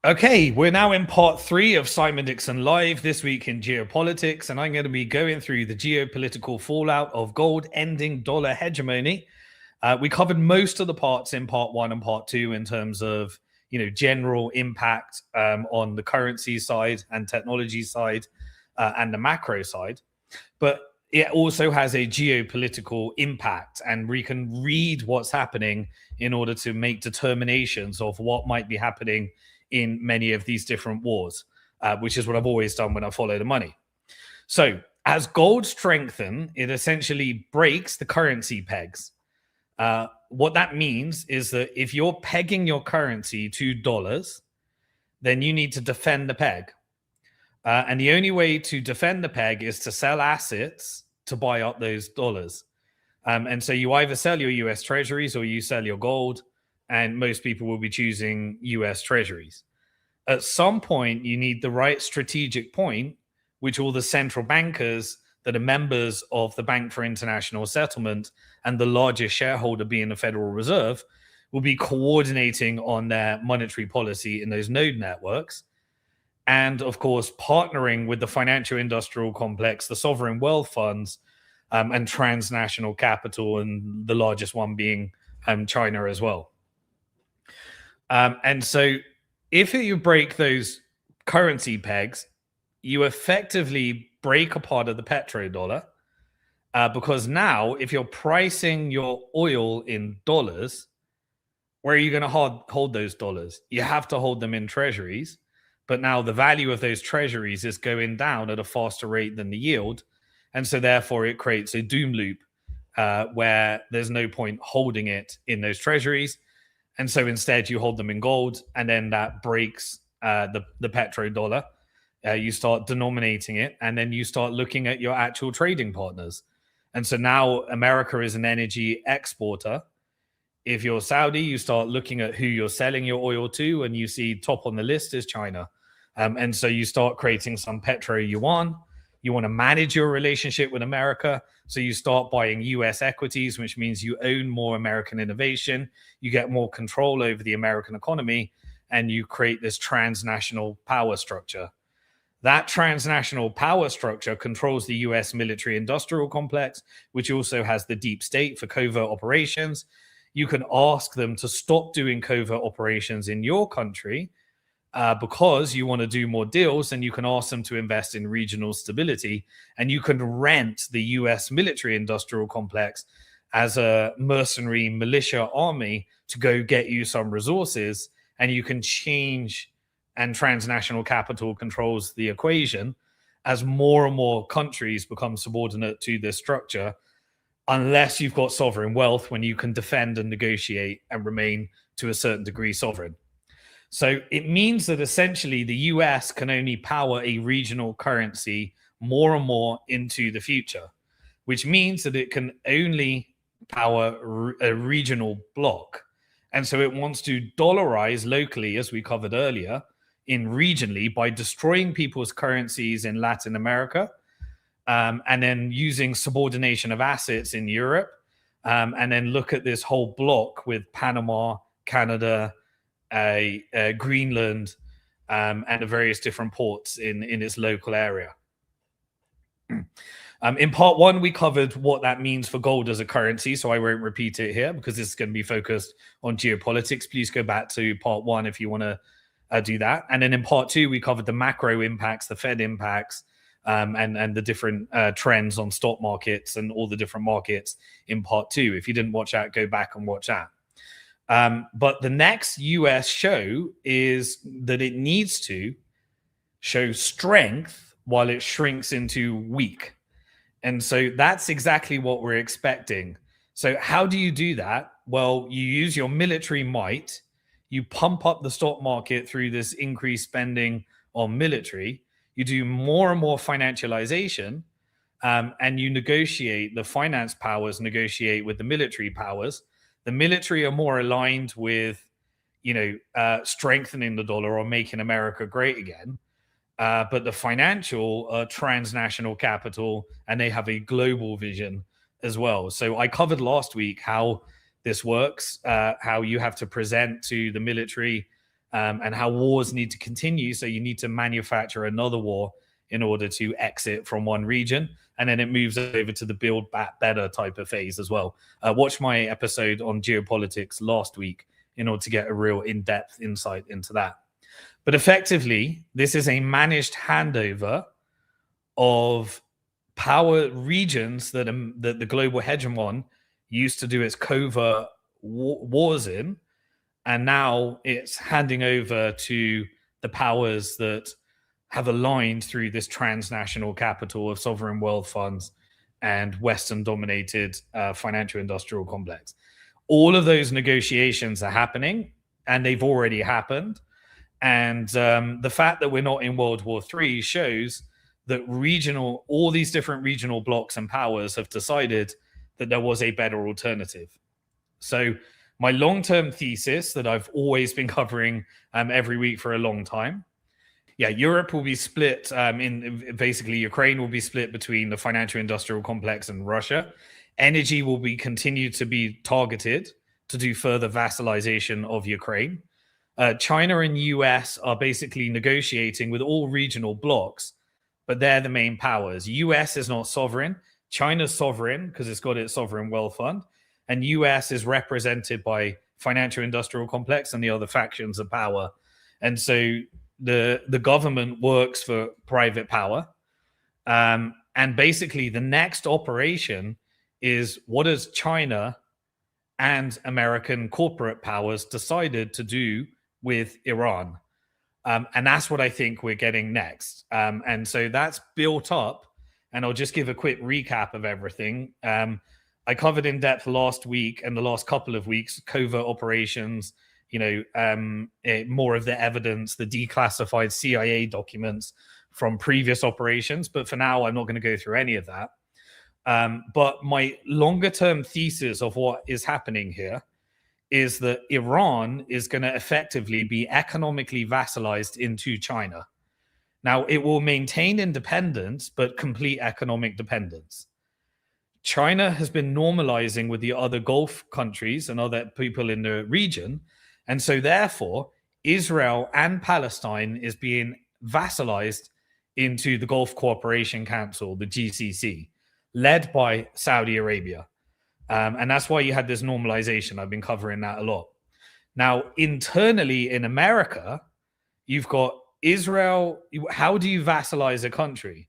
Okay, we're now in part 3 of Simon Dixon Live this week in geopolitics, and I'm going to be going through the geopolitical fallout of gold ending dollar hegemony. We covered most of the parts in part 1 and part 2 in terms of general impact on the currency side and technology side and the macro side, but it also has a geopolitical impact, and we can read what's happening in order to make determinations of what might be happening in many of these different wars, which is what I've always done when I follow the money. So as gold strengthens, it essentially breaks the currency pegs. What that means is that if you're pegging your currency to dollars, then you need to defend the peg. And the only way to defend the peg is to sell assets to buy up those dollars. And so you either sell your US treasuries or you sell your gold, and most people will be choosing US treasuries. At some point, you need the right strategic point, which all the central bankers that are members of the Bank for International Settlement and the largest shareholder being the Federal Reserve will be coordinating on their monetary policy in those node networks. And of course, partnering with the financial industrial complex, the sovereign wealth funds, and transnational capital, and the largest one being China as well. And so if you break those currency pegs, you effectively break a part of the petrodollar, because now if you're pricing your oil in dollars, where are you going to hold those dollars? You have to hold them in treasuries. But now the value of those treasuries is going down at a faster rate than the yield. And so therefore it creates a doom loop where there's no point holding it in those treasuries. And so instead you hold them in gold, and then that breaks the petrodollar. You start denominating it, and then you start looking at your actual trading partners. And so now America is an energy exporter. If you're Saudi, you start looking at who you're selling your oil to, and you see top on the list is China. And so you start creating some petro yuan. You want to manage your relationship with America. So you start buying US equities, which means you own more American innovation. You get more control over the American economy, and you create this transnational power structure. That transnational power structure controls the US military industrial complex, which also has the deep state for covert operations. You can ask them to stop doing covert operations in your country because you want to do more deals, and you can ask them to invest in regional stability, and you can rent the US military industrial complex as a mercenary militia army to go get you some resources, and you can change, and transnational capital controls the equation as more and more countries become subordinate to this structure, unless you've got sovereign wealth, when you can defend and negotiate and remain to a certain degree sovereign. So it means that essentially the US can only power a regional currency more and more into the future, which means that it can only power a regional bloc. And so it wants to dollarize locally, as we covered earlier, in regionally by destroying people's currencies in Latin America, and then using subordination of assets in Europe, and then look at this whole block with Panama, Canada, Greenland, and the various different ports in its local area. In part 1, we covered what that means for gold as a currency, so I won't repeat it here because this is going to be focused on geopolitics. Please go back to part 1 if you want to do that. And then in part 2, we covered the macro impacts, the Fed impacts, and the different trends on stock markets and all the different markets in part 2. If you didn't watch that, go back and watch that. But the next US show is that it needs to show strength while it shrinks into weak. And so that's exactly what we're expecting. So how do you do that? Well, you use your military might. You pump up the stock market through this increased spending on military. You do more and more financialization, and you negotiate. The finance powers negotiate with the military powers. The military are more aligned with, strengthening the dollar or making America great again. But the financial transnational capital, and they have a global vision as well. So I covered last week how this works, how you have to present to the military and how wars need to continue. So you need to manufacture another war in order to exit from one region. And then it moves over to the build back better type of phase as well. Watch my episode on geopolitics last week in order to get a real in-depth insight into that. But effectively, this is a managed handover of power regions that the global hegemon used to do its covert wars in, and now it's handing over to the powers that have aligned through this transnational capital of sovereign wealth funds and Western-dominated financial industrial complex. All of those negotiations are happening, and they've already happened. And the fact that we're not in World War III shows that all these different regional blocs and powers have decided that there was a better alternative. So my long-term thesis that I've always been covering every week for a long time, Europe will be split in basically Ukraine will be split between the financial industrial complex and Russia. Energy will be continued to be targeted to do further vassalization of Ukraine. China and US are basically negotiating with all regional blocs, but they're the main powers. US is not sovereign. China's sovereign because it's got its sovereign wealth fund, and US is represented by financial industrial complex and the other factions of power. And so the government works for private power. And basically the next operation is, what does China and American corporate powers decided to do with Iran? And that's what I think we're getting next. And so that's built up, and I'll just give a quick recap of everything. I covered in depth last week and the last couple of weeks, covert operations, more of the evidence, the declassified CIA documents from previous operations. But for now, I'm not going to go through any of that. But my longer term thesis of what is happening here is that Iran is going to effectively be economically vassalized into China. Now, it will maintain independence, but complete economic dependence. China has been normalizing with the other Gulf countries and other people in the region. And so therefore, Israel and Palestine is being vassalized into the Gulf Cooperation Council, the GCC, led by Saudi Arabia. And that's why you had this normalization. I've been covering that a lot. Now, internally in America, you've got Israel. How do you vassalize a country?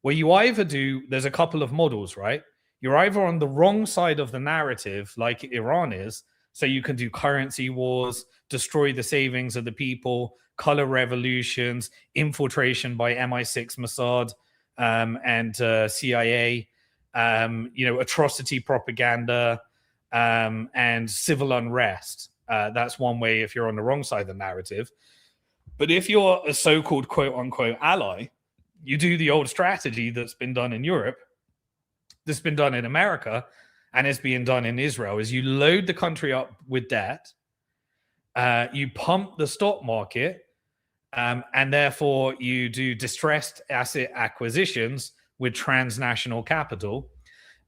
Well, you either do, there's a couple of models, right? You're either on the wrong side of the narrative, like Iran is, so you can do currency wars, destroy the savings of the people, color revolutions, infiltration by MI6, Mossad, and CIA, atrocity propaganda, and civil unrest. That's one way if you're on the wrong side of the narrative. But if you're a so-called quote-unquote ally, you do the old strategy that's been done in Europe, that's been done in America, and is being done in Israel, is you load the country up with debt, you pump the stock market, and therefore you do distressed asset acquisitions with transnational capital,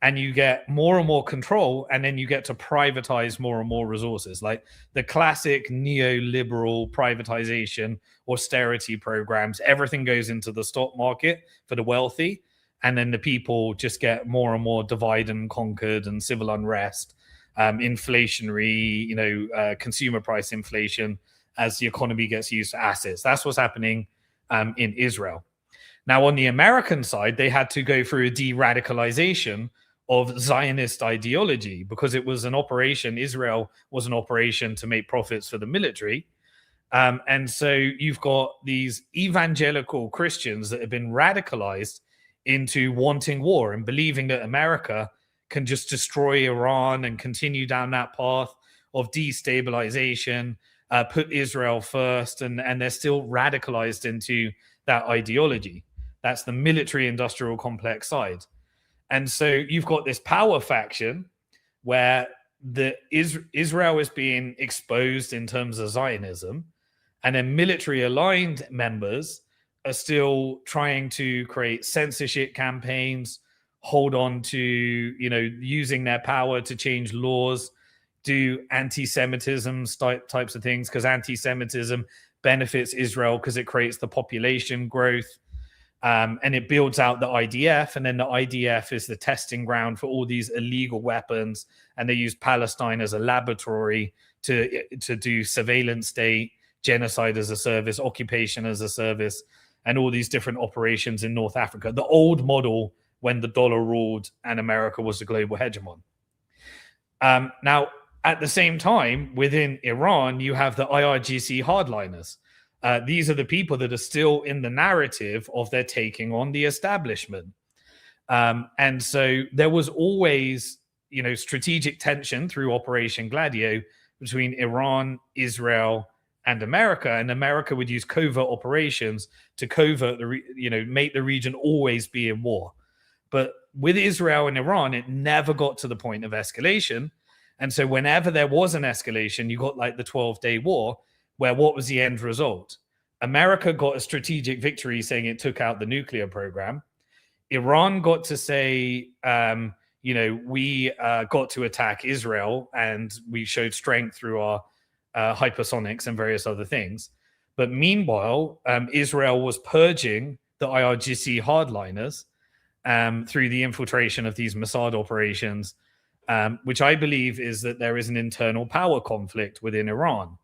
and you get more and more control, and then you get to privatize more and more resources, like the classic neoliberal privatization, austerity programs. Everything goes into the stock market for the wealthy, and then the people just get more and more divide and conquered and civil unrest, inflationary, consumer price inflation as the economy gets used to assets. That's what's happening in Israel. Now, on the American side, they had to go through a de-radicalization of Zionist ideology because it was an operation. Israel was an operation to make profits for the military. And so you've got these evangelical Christians that have been radicalized into wanting war and believing that America can just destroy Iran and continue down that path of destabilization, put Israel first, and they're still radicalized into that ideology. That's the military industrial complex side. And so you've got this power faction where Israel is being exposed in terms of Zionism, and then military aligned members are still trying to create censorship campaigns, hold on to, using their power to change laws, do anti-Semitism types of things, because anti-Semitism benefits Israel because it creates the population growth. And it builds out the IDF, and then the IDF is the testing ground for all these illegal weapons, and they use Palestine as a laboratory to do surveillance state, genocide as a service, occupation as a service, and all these different operations in North Africa. The old model when the dollar ruled and America was the global hegemon. Now, at the same time, within Iran, you have the IRGC hardliners. These are the people that are still in the narrative of their taking on the establishment. And so there was always, strategic tension through Operation Gladio between Iran, Israel, and America. And America would use covert operations to make the region always be in war. But with Israel and Iran, it never got to the point of escalation. And so whenever there was an escalation, you got like the 12-day war, where what was the end result? America got a strategic victory saying it took out the nuclear program. Iran got to say, we got to attack Israel and we showed strength through our hypersonics and various other things. But meanwhile, Israel was purging the IRGC hardliners through the infiltration of these Mossad operations, which I believe is that there is an internal power conflict within Iran.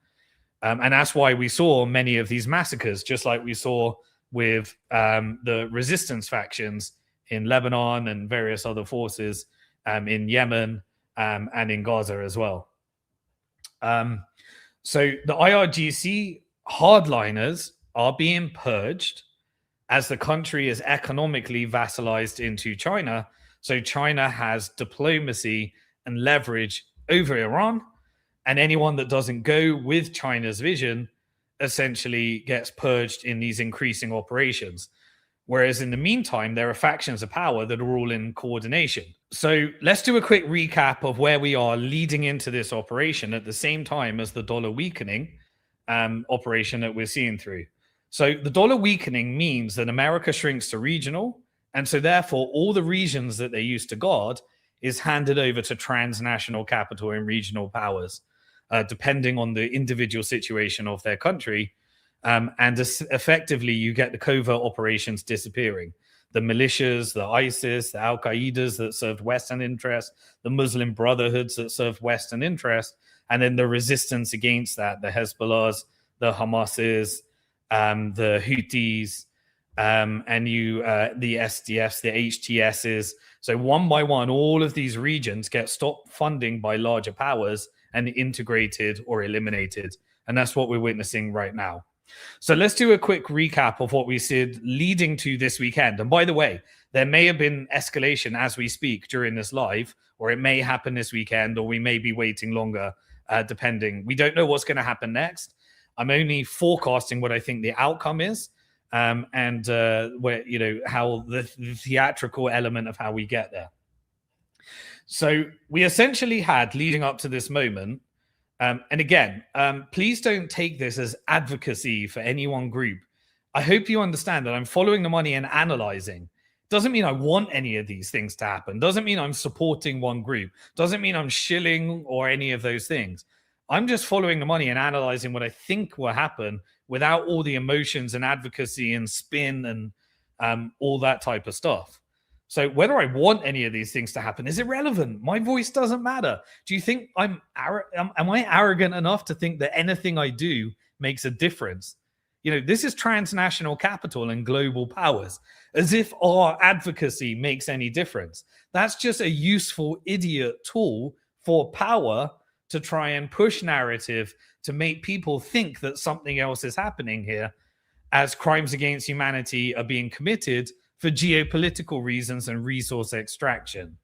And that's why we saw many of these massacres, just like we saw with the resistance factions in Lebanon and various other forces in Yemen and in Gaza as well. So the IRGC hardliners are being purged as the country is economically vassalized into China. So China has diplomacy and leverage over Iran. And anyone that doesn't go with China's vision essentially gets purged in these increasing operations. Whereas in the meantime, there are factions of power that are all in coordination. So let's do a quick recap of where we are leading into this operation at the same time as the dollar weakening operation that we're seeing through. So the dollar weakening means that America shrinks to regional. And so therefore, all the regions that they used to guard is handed over to transnational capital and regional powers. Depending on the individual situation of their country. And effectively, you get the covert operations disappearing. The militias, the ISIS, the Al-Qaedas that served Western interests, the Muslim Brotherhoods that served Western interests, and then the resistance against that, the Hezbollahs, the Hamases, the Houthis, and the SDFs, the HTSs. So one by one, all of these regions get stopped funding by larger powers and integrated or eliminated. And that's what we're witnessing right now. So let's do a quick recap of what we said leading to this weekend. And by the way, there may have been escalation as we speak during this live, or it may happen this weekend, or we may be waiting longer, depending. We don't know what's going to happen next. I'm only forecasting what I think the outcome is, and where how the theatrical element of how we get there. So we essentially had, leading up to this moment, and again, please don't take this as advocacy for any one group. I hope you understand that I'm following the money and analyzing. Doesn't mean I want any of these things to happen. Doesn't mean I'm supporting one group. Doesn't mean I'm shilling or any of those things. I'm just following the money and analyzing what I think will happen without all the emotions and advocacy and spin and all that type of stuff. So whether I want any of these things to happen is irrelevant. My voice doesn't matter. Do you think am I arrogant enough to think that anything I do makes a difference? This is transnational capital and global powers, as if our advocacy makes any difference. That's just a useful idiot tool for power to try and push narrative to make people think that something else is happening here, as crimes against humanity are being committed for geopolitical reasons and resource extraction.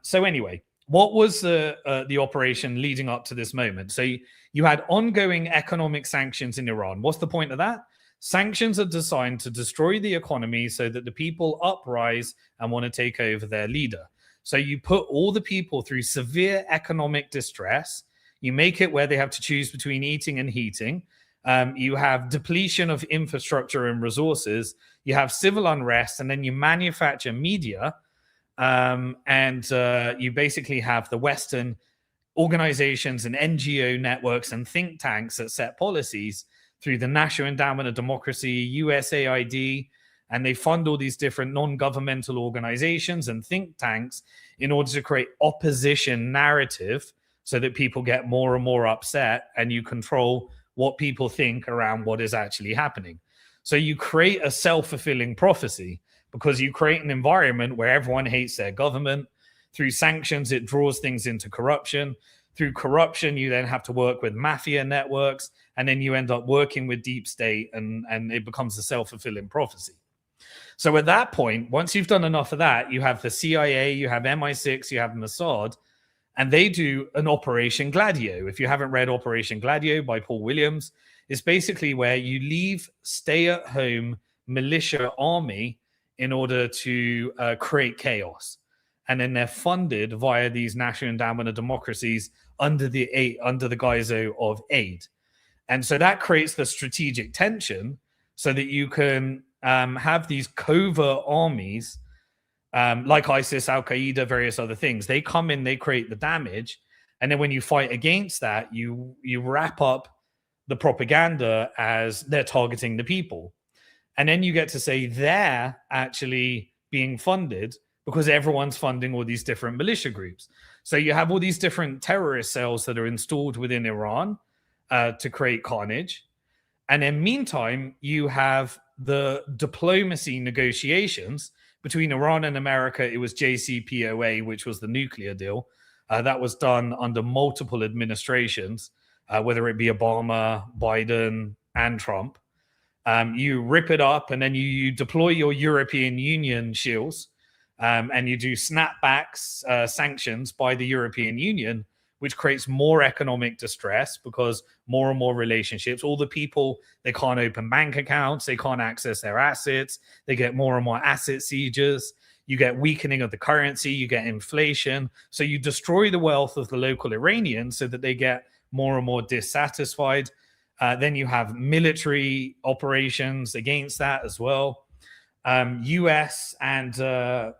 So anyway, what was the operation leading up to this moment? So you had ongoing economic sanctions in Iran. What's the point of that? Sanctions are designed to destroy the economy so that the people uprise and want to take over their leader. So you put all the people through severe economic distress. You make it where they have to choose between eating and heating. You have depletion of infrastructure and resources. You have civil unrest, and then you manufacture media. And you basically have the Western organizations and NGO networks and think tanks that set policies through the National Endowment of Democracy, USAID, and they fund all these different non-governmental organizations and think tanks in order to create opposition narrative so that people get more and more upset and you control what people think around what is actually happening. So you create a self-fulfilling prophecy because you create an environment where everyone hates their government. Through sanctions, it draws things into corruption. Through corruption, you then have to work with mafia networks, and then you end up working with deep state, and it becomes a self-fulfilling prophecy. So at that point, once you've done enough of that, you have the CIA, you have MI6, you have Mossad, and they do an Operation Gladio. If you haven't read Operation Gladio by Paul Williams, it's basically where you leave stay-at-home militia army in order to create chaos. And then they're funded via these National Endowment of Democracies under the guise of aid. And so that creates the strategic tension so that you can have these covert armies like ISIS, Al-Qaeda, various other things. They come in, they create the damage. And then when you fight against that, you wrap up the propaganda as they're targeting the people. And then you get to say they're actually being funded because everyone's funding all these different militia groups. So you have all these different terrorist cells that are installed within Iran to create carnage. And then meantime, you have the diplomacy negotiations between Iran and America. It was JCPOA, which was the nuclear deal. That was done under multiple administrations, whether it be Obama, Biden, and Trump. You rip it up and then you deploy your European Union shields and you do snapbacks, sanctions by the European Union, which creates more economic distress because more and more relationships, all the people, they can't open bank accounts, they can't access their assets, they get more and more asset sieges, you get weakening of the currency, you get inflation. So you destroy the wealth of the local Iranians so that they get more and more dissatisfied. Then you have military operations against that as well. US and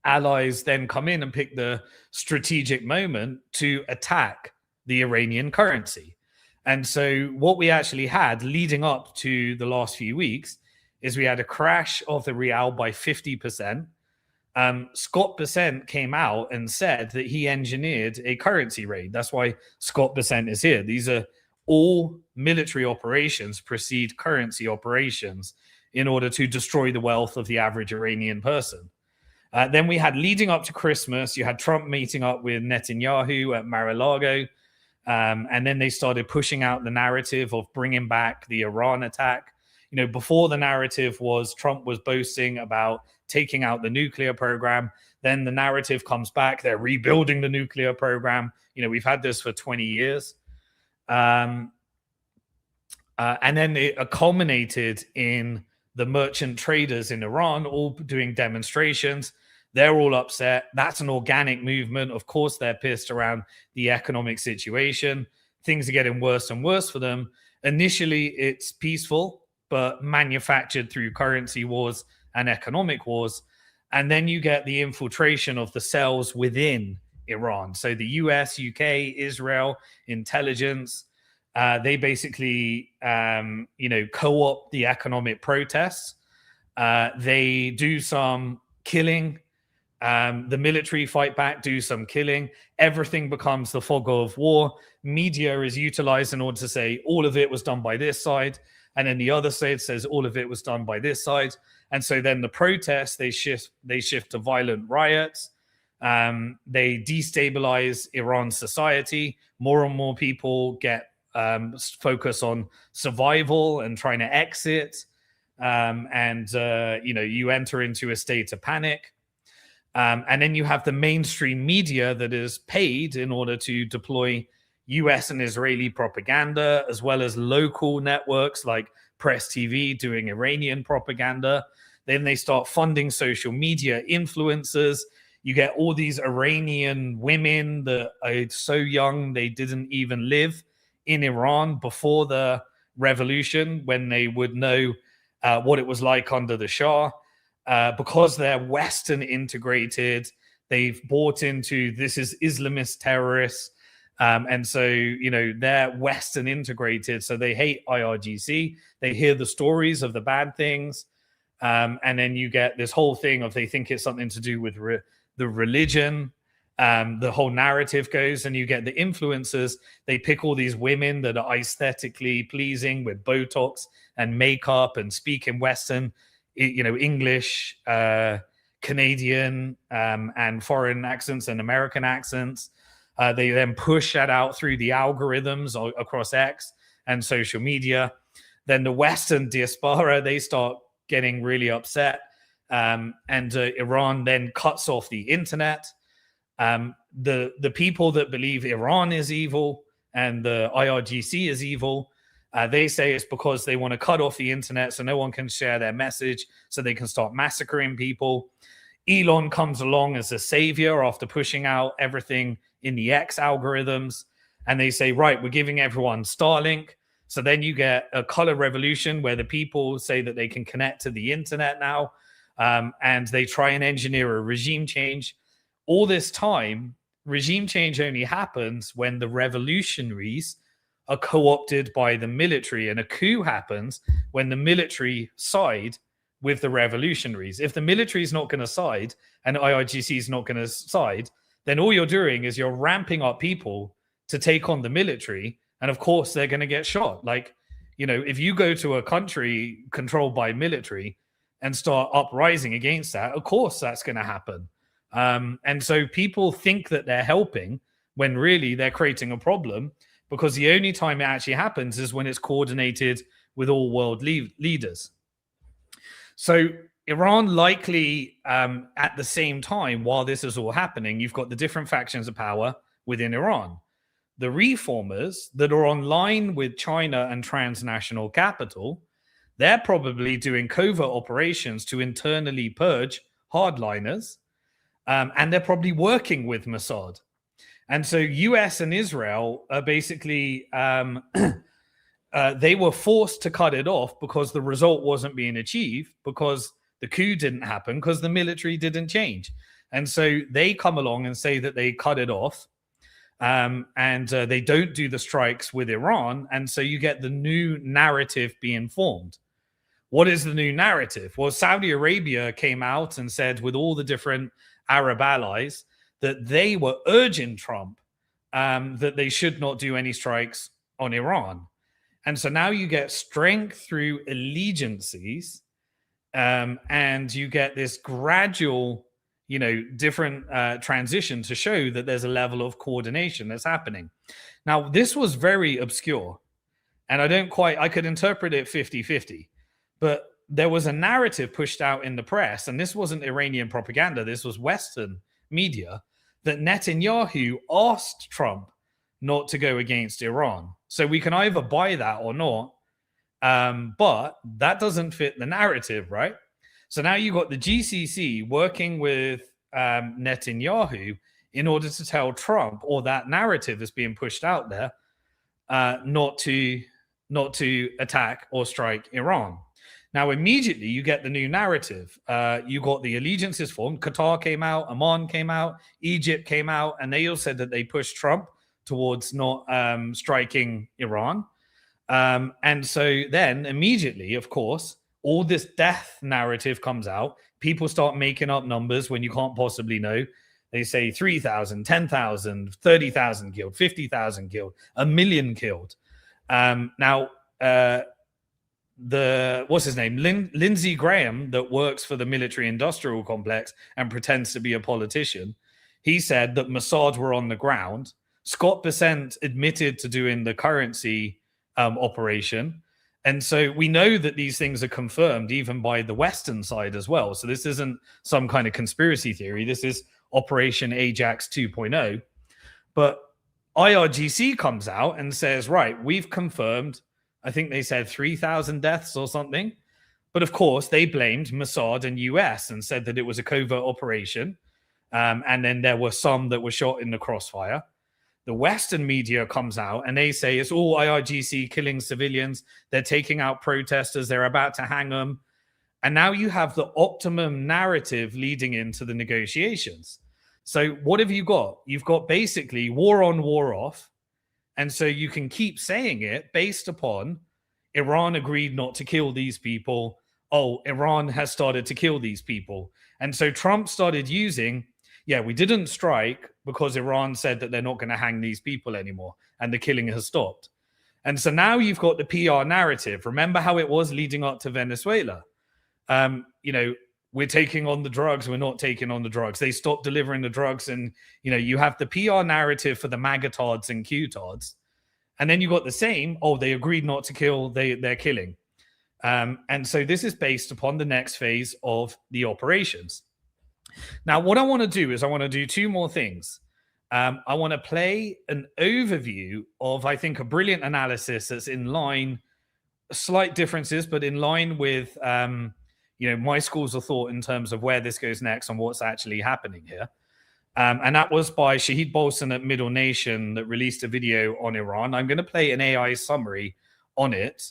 allies then come in and pick the strategic moment to attack the Iranian currency. And so what we actually had leading up to the last few weeks is we had a crash of the Rial by 50%. Scott Bessent came out and said that he engineered a currency raid. That's why Scott Bessent is here. These are all military operations precede currency operations in order to destroy the wealth of the average Iranian person. Then we had, leading up to Christmas, you had Trump meeting up with Netanyahu at Mar-a-Lago. And then they started pushing out the narrative of bringing back the Iran attack. You know, before the narrative was Trump was boasting about taking out the nuclear program. Then the narrative comes back. They're rebuilding the nuclear program. You know, we've had this for 20 years. And then it culminated in the merchant traders in Iran all doing demonstrations. They're all upset. That's an organic movement. Of course, they're pissed around the economic situation. Things are getting worse and worse for them. Initially, it's peaceful, but manufactured through currency wars and economic wars. And then you get the infiltration of the cells within Iran. So the US, UK, Israel, intelligence, they basically, co-opt the economic protests. They do some killing. The military fight back, do some killing. Everything becomes the fog of war. Media is utilized in order to say all of it was done by this side. And then the other side says all of it was done by this side. And so then the protests, they shift to violent riots. They destabilize Iran's society. More and more people get focus on survival and trying to exit. You enter into a state of panic. And then you have the mainstream media that is paid in order to deploy US and Israeli propaganda, as well as local networks like Press TV doing Iranian propaganda. Then they start funding social media influencers. You get all these Iranian women that are so young they didn't even live in Iran before the revolution, when they would know what it was like under the Shah. Because they're Western integrated, they've bought into this is Islamist terrorists. And so, they're Western integrated. So they hate IRGC. They hear the stories of the bad things. And then you get this whole thing of they think it's something to do with the religion. The whole narrative goes, and you get the influencers. They pick all these women that are aesthetically pleasing with Botox and makeup and speak in Western, English, Canadian, and foreign accents and American accents. They then push that out through the algorithms across X and social media. Then the Western diaspora, they start getting really upset. And Iran then cuts off the internet. The people that believe Iran is evil and the IRGC is evil, they say it's because they want to cut off the internet so no one can share their message, so they can start massacring people. Elon comes along as a savior after pushing out everything in the X algorithms, and they say, right, we're giving everyone Starlink. So then you get a color revolution where the people say that they can connect to the internet now, and they try and engineer a regime change. All this time, regime change only happens when the revolutionaries are co-opted by the military, and a coup happens when the military side with the revolutionaries. If the military is not going to side and IRGC is not going to side, then all you're doing is you're ramping up people to take on the military. And of course, they're going to get shot. Like, if you go to a country controlled by military and start uprising against that, of course, that's going to happen. And so people think that they're helping when really they're creating a problem, because the only time it actually happens is when it's coordinated with all world leaders. So Iran likely, at the same time, while this is all happening, you've got the different factions of power within Iran. The reformers that are online with China and transnational capital, they're probably doing covert operations to internally purge hardliners, and they're probably working with Mossad. And so US and Israel are basically, they were forced to cut it off because the result wasn't being achieved, because the coup didn't happen, because the military didn't change. And so they come along and say that they cut it off, and they don't do the strikes with Iran. And so you get the new narrative being formed. What is the new narrative? Well, Saudi Arabia came out and said, with all the different Arab allies, that they were urging Trump that they should not do any strikes on Iran. And so now you get strength through allegiances, and you get this gradual, different transition to show that there's a level of coordination that's happening. Now, this was very obscure, and I could interpret it 50-50, but there was a narrative pushed out in the press, and this wasn't Iranian propaganda, this was Western media, that Netanyahu asked Trump not to go against Iran. So we can either buy that or not, but that doesn't fit the narrative, right? So now you got the GCC working with Netanyahu in order to tell Trump, or that narrative is being pushed out there, not to attack or strike Iran. Now, immediately you get the new narrative. You got the allegiances formed. Qatar came out, Oman came out, Egypt came out, and they all said that they pushed Trump towards not striking Iran. And so then immediately, of course, all this death narrative comes out. People start making up numbers when you can't possibly know. They say 3,000, 10,000, 30,000 killed, 50,000 killed, 1 million killed. Now, what's his name? Lindsey Graham, that works for the military industrial complex and pretends to be a politician. He said that Mossad were on the ground. Scott Bessent admitted to doing the currency operation. And so we know that these things are confirmed even by the Western side as well. So this isn't some kind of conspiracy theory. This is Operation Ajax 2.0. But IRGC comes out and says, right, we've confirmed, I think they said 3,000 deaths or something. But of course, they blamed Mossad and US and said that it was a covert operation. And then there were some that were shot in the crossfire. The Western media comes out and they say it's all IRGC killing civilians. They're taking out protesters. They're about to hang them. And now you have the optimum narrative leading into the negotiations. So what have you got? You've got basically war on, war off. And so you can keep saying it based upon Iran agreed not to kill these people. Oh, Iran has started to kill these people. And so Trump started using, yeah, we didn't strike because Iran said that they're not going to hang these people anymore and the killing has stopped. And so now you've got the PR narrative. Remember how it was leading up to Venezuela? We're taking on the drugs. We're not taking on the drugs. They stopped delivering the drugs. And, you have the PR narrative for the magatards and Q-tards. And then you got the same, they agreed not to kill, they're killing. And so this is based upon the next phase of the operations. Now, what I want to do is I want to do two more things. I want to play an overview of, I think, a brilliant analysis that's in line, slight differences, but in line with, my schools of thought in terms of where this goes next and what's actually happening here. And that was by Shahid Bolson at Middle Nation that released a video on Iran. I'm going to play an AI summary on it.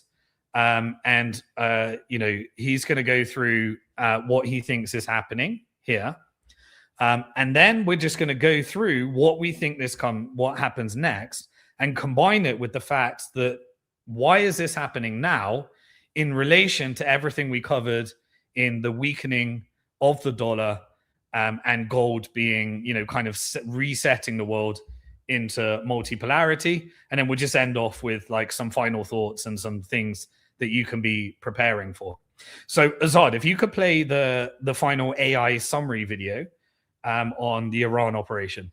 He's going to go through what he thinks is happening here. And then we're just going to go through what we think what happens next and combine it with the fact that why is this happening now in relation to everything we covered in the weakening of the dollar and gold being, kind of resetting the world into multipolarity. And then we'll just end off with like some final thoughts and some things that you can be preparing for. So Azad, if you could play the final AI summary video on the Iran operation.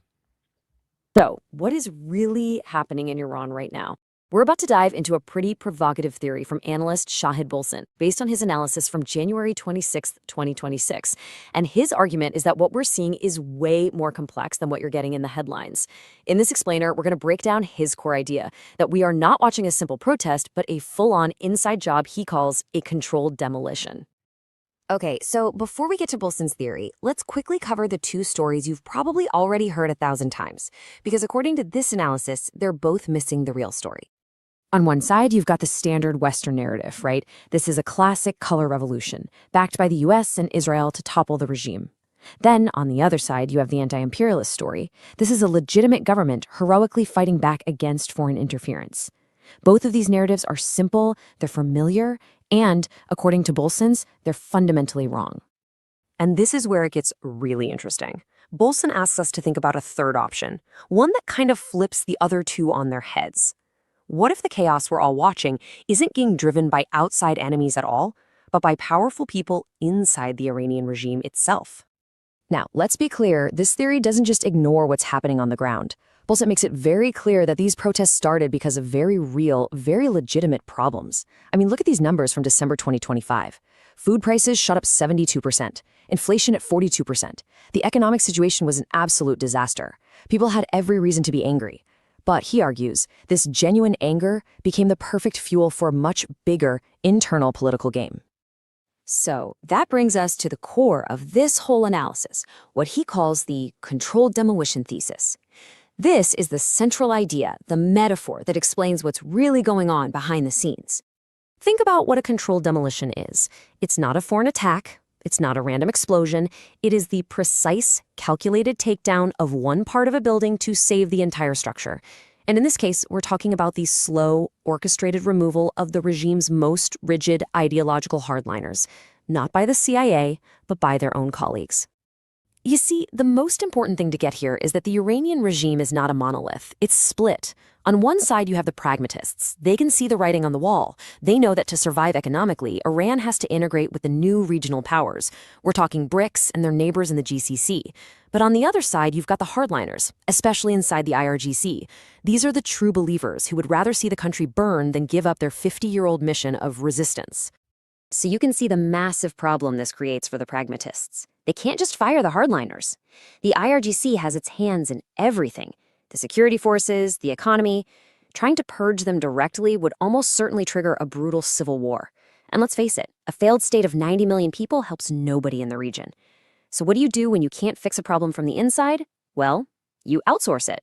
So, what is really happening in Iran right now? We're about to dive into a pretty provocative theory from analyst Shahid Bolson, based on his analysis from January 26, 2026. And his argument is that what we're seeing is way more complex than what you're getting in the headlines. In this explainer, we're going to break down his core idea, that we are not watching a simple protest, but a full-on inside job he calls a controlled demolition. Okay, so before we get to Bolson's theory, let's quickly cover the two stories you've probably already heard 1,000 times, because according to this analysis, they're both missing the real story. On one side, you've got the standard Western narrative, right? This is a classic color revolution, backed by the US and Israel to topple the regime. Then, on the other side, you have the anti-imperialist story. This is a legitimate government heroically fighting back against foreign interference. Both of these narratives are simple, they're familiar, and, according to Bolson's, they're fundamentally wrong. And this is where it gets really interesting. Bolson asks us to think about a third option, one that kind of flips the other two on their heads. What if the chaos we're all watching isn't being driven by outside enemies at all, but by powerful people inside the Iranian regime itself? Now, let's be clear, this theory doesn't just ignore what's happening on the ground. Bolson makes it very clear that these protests started because of very real, very legitimate problems. I mean, look at these numbers from December 2025. Food prices shot up 72%, inflation at 42%. The economic situation was an absolute disaster. People had every reason to be angry. But, he argues, this genuine anger became the perfect fuel for a much bigger internal political game. So, that brings us to the core of this whole analysis, what he calls the controlled demolition thesis. This is the central idea, the metaphor that explains what's really going on behind the scenes. Think about what a controlled demolition is. It's not a foreign attack. It's not a random explosion. It is the precise, calculated takedown of one part of a building to save the entire structure. And in this case, we're talking about the slow, orchestrated removal of the regime's most rigid ideological hardliners, not by the CIA, but by their own colleagues. You see, the most important thing to get here is that the Iranian regime is not a monolith. It's split. On one side, you have the pragmatists. They can see the writing on the wall. They know that to survive economically, Iran has to integrate with the new regional powers. We're talking BRICS and their neighbors in the GCC. But on the other side, you've got the hardliners, especially inside the IRGC. These are the true believers who would rather see the country burn than give up their 50-year-old mission of resistance. So you can see the massive problem this creates for the pragmatists. They can't just fire the hardliners. The IRGC has its hands in everything. The security forces, the economy. Trying to purge them directly would almost certainly trigger a brutal civil war. And let's face it, a failed state of 90 million people helps nobody in the region. So what do you do when you can't fix a problem from the inside? Well, you outsource it.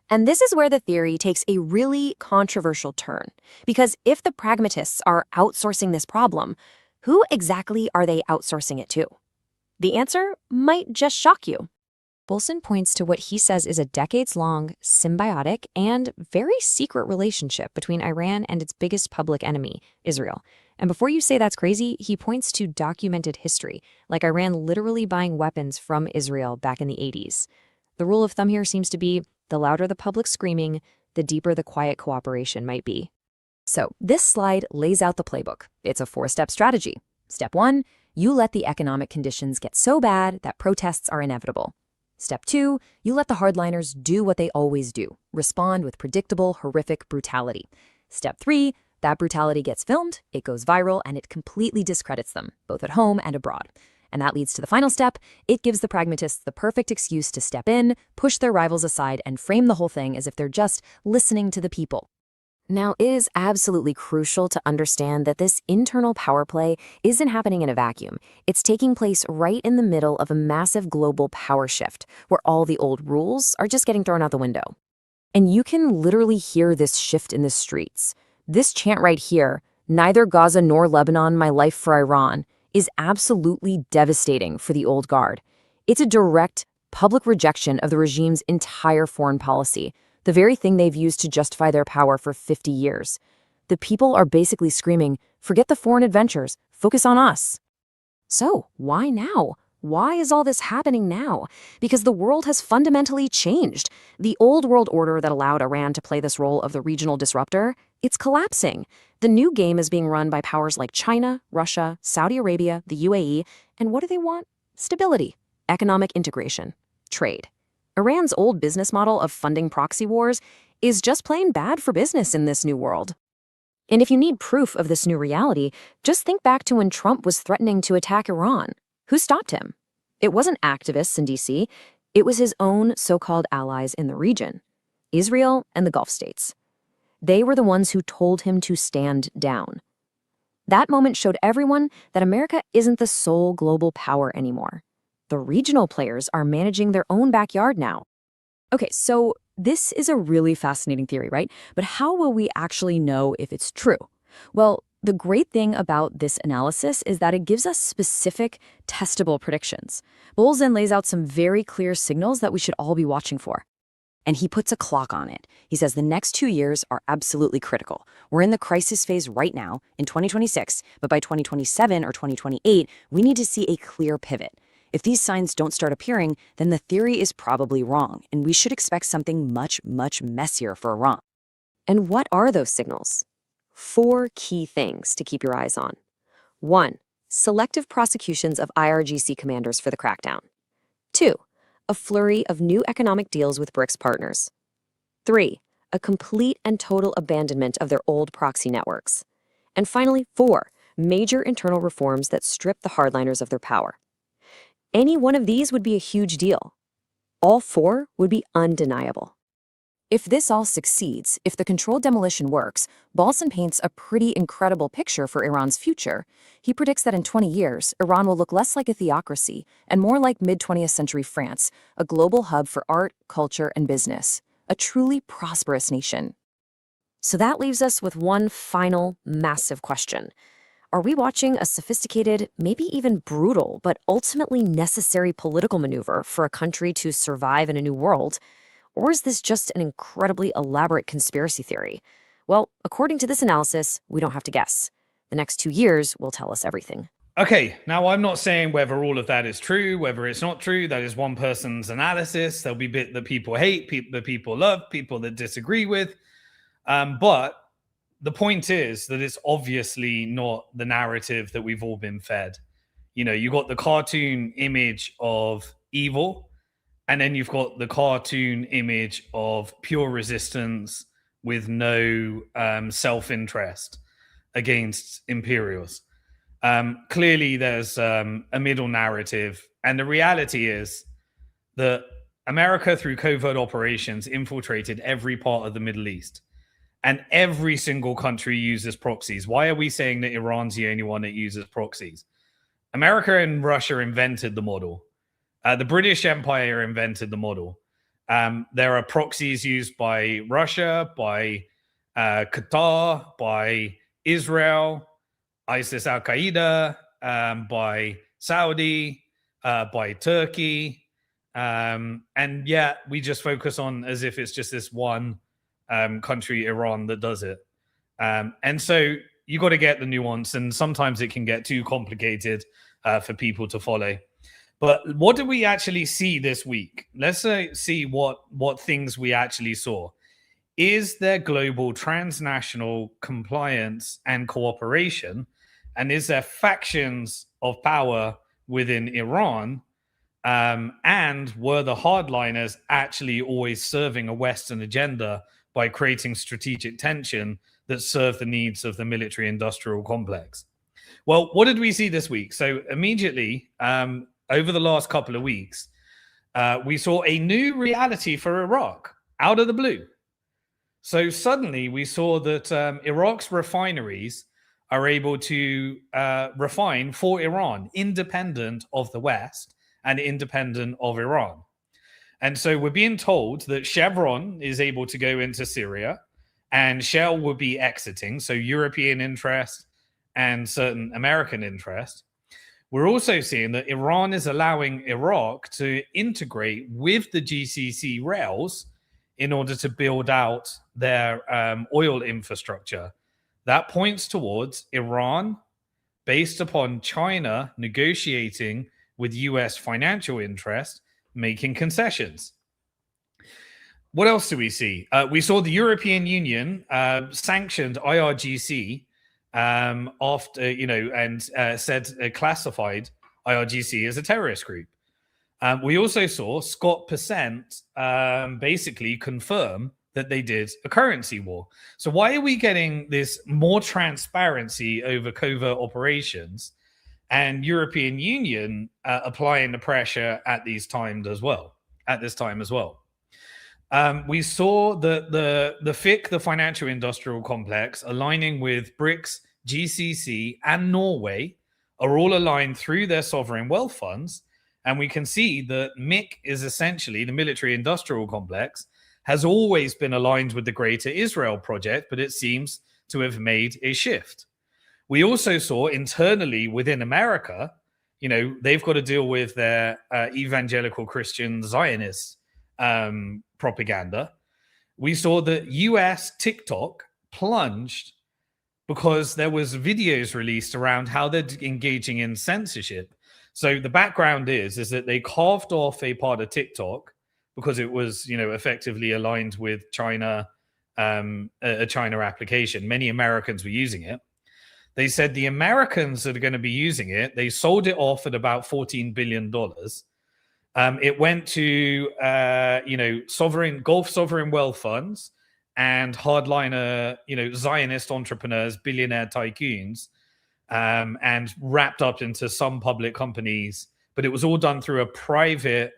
And this is where the theory takes a really controversial turn. Because if the pragmatists are outsourcing this problem, who exactly are they outsourcing it to? The answer might just shock you. Bolson points to what he says is a decades-long, symbiotic, and very secret relationship between Iran and its biggest public enemy, Israel. And before you say that's crazy, he points to documented history, like Iran literally buying weapons from Israel back in the 80s. The rule of thumb here seems to be the louder the public screaming, the deeper the quiet cooperation might be. So this slide lays out the playbook. It's a 4-step strategy. Step 1, you let the economic conditions get so bad that protests are inevitable. Step 2, you let the hardliners do what they always do, respond with predictable, horrific brutality. Step 3, that brutality gets filmed, it goes viral, and it completely discredits them, both at home and abroad. And that leads to the final step. It gives the pragmatists the perfect excuse to step in, push their rivals aside, and frame the whole thing as if they're just listening to the people. Now, it is absolutely crucial to understand that this internal power play isn't happening in a vacuum. It's taking place right in the middle of a massive global power shift, where all the old rules are just getting thrown out the window. And you can literally hear this shift in the streets. This chant right here, "Neither Gaza nor Lebanon, my life for Iran," is absolutely devastating for the old guard. It's a direct public rejection of the regime's entire foreign policy, the very thing they've used to justify their power for 50 years. The people are basically screaming, forget the foreign adventures, focus on us. So, why now? Why is all this happening now? Because the world has fundamentally changed. The old world order that allowed Iran to play this role of the regional disruptor, it's collapsing. The new game is being run by powers like China, Russia, Saudi Arabia, the UAE, and what do they want? Stability, economic integration, trade. Iran's old business model of funding proxy wars is just plain bad for business in this new world. And if you need proof of this new reality, just think back to when Trump was threatening to attack Iran. Who stopped him? It wasn't activists in DC. It was his own so-called allies in the region, Israel and the Gulf states. They were the ones who told him to stand down. That moment showed everyone that America isn't the sole global power anymore. The regional players are managing their own backyard now. Okay, so this is a really fascinating theory, right? But how will we actually know if it's true? Well, the great thing about this analysis is that it gives us specific, testable predictions. Bolson lays out some very clear signals that we should all be watching for. And he puts a clock on it. He says the next 2 years are absolutely critical. We're in the crisis phase right now, in 2026, but by 2027 or 2028, we need to see a clear pivot. If these signs don't start appearing, then the theory is probably wrong, and we should expect something much, much messier for Iran. And what are those signals? 4 key things to keep your eyes on. 1. Selective prosecutions of IRGC commanders for the crackdown. 2. A flurry of new economic deals with BRICS partners. 3. A complete and total abandonment of their old proxy networks. And finally, 4. Major internal reforms that strip the hardliners of their power. Any one of these would be a huge deal. All 4 would be undeniable. If this all succeeds, if the controlled demolition works, Bolson paints a pretty incredible picture for Iran's future. He predicts that in 20 years, Iran will look less like a theocracy and more like mid-20th century France, a global hub for art, culture, and business, a truly prosperous nation. So that leaves us with one final massive question. Are we watching a sophisticated, maybe even brutal, but ultimately necessary political maneuver for a country to survive in a new world? Or is this just an incredibly elaborate conspiracy theory? Well, according to this analysis, we don't have to guess. The next 2 years will tell us everything. Okay, now I'm not saying whether all of that is true, whether it's not true. That is one person's analysis. There'll be bit that people hate, that people love, people that disagree with. But the point is that it's obviously not the narrative that we've all been fed. You know, you got the cartoon image of evil, and then you've got the cartoon image of pure resistance with no self-interest against imperials. Clearly, there's a middle narrative. And the reality is that America, through covert operations, infiltrated every part of the Middle East. And every single country uses proxies. Why are we saying that Iran's the only one that uses proxies? America and Russia invented the model. The British Empire invented the model. There are proxies used by Russia, by Qatar, by Israel, ISIS Al-Qaeda, by Saudi, by Turkey, And yet we just focus on as if it's just this one country, Iran, that does it. And so you got to get the nuance, and sometimes it can get too complicated for people to follow. But what did we actually see this week? Let's see what things we actually saw. Is there global transnational compliance and cooperation? And is there factions of power within Iran? And were the hardliners actually always serving a Western agenda by creating strategic tension that served the needs of the military-industrial complex? Well, what did we see this week? So immediately, over the last couple of weeks, we saw a new reality for Iraq out of the blue. So suddenly we saw that Iraq's refineries are able to refine for Iran, independent of the West and independent of Iran. And so we're being told that Chevron is able to go into Syria and Shell will be exiting, so European interest and certain American interest. We're also seeing that Iran is allowing Iraq to integrate with the GCC rails in order to build out their oil infrastructure. That points towards Iran, based upon China negotiating with US financial interest, making concessions. What else do we see? We saw the European Union sanctioned IRGC after, and said classified IRGC as a terrorist group. We also saw Scott Percent basically confirm that they did a currency war. So why are we getting this more transparency over covert operations and European Union applying the pressure at this time as well? We saw that the FIC, the financial industrial complex, aligning with BRICS, GCC, and Norway, are all aligned through their sovereign wealth funds. And we can see that MIC is essentially the military industrial complex, has always been aligned with the Greater Israel project, but it seems to have made a shift. We also saw internally within America, they've got to deal with their evangelical Christian Zionist propaganda. We saw that US TikTok plunged because there was videos released around how they're engaging in censorship. So the background is that they carved off a part of TikTok because it was, effectively aligned with China, a China application. Many Americans were using it. They said the Americans that are going to be using it, they sold it off at about $14 billion. It went to, Gulf sovereign wealth funds and hardliner, Zionist entrepreneurs, billionaire tycoons, and wrapped up into some public companies. But it was all done through a private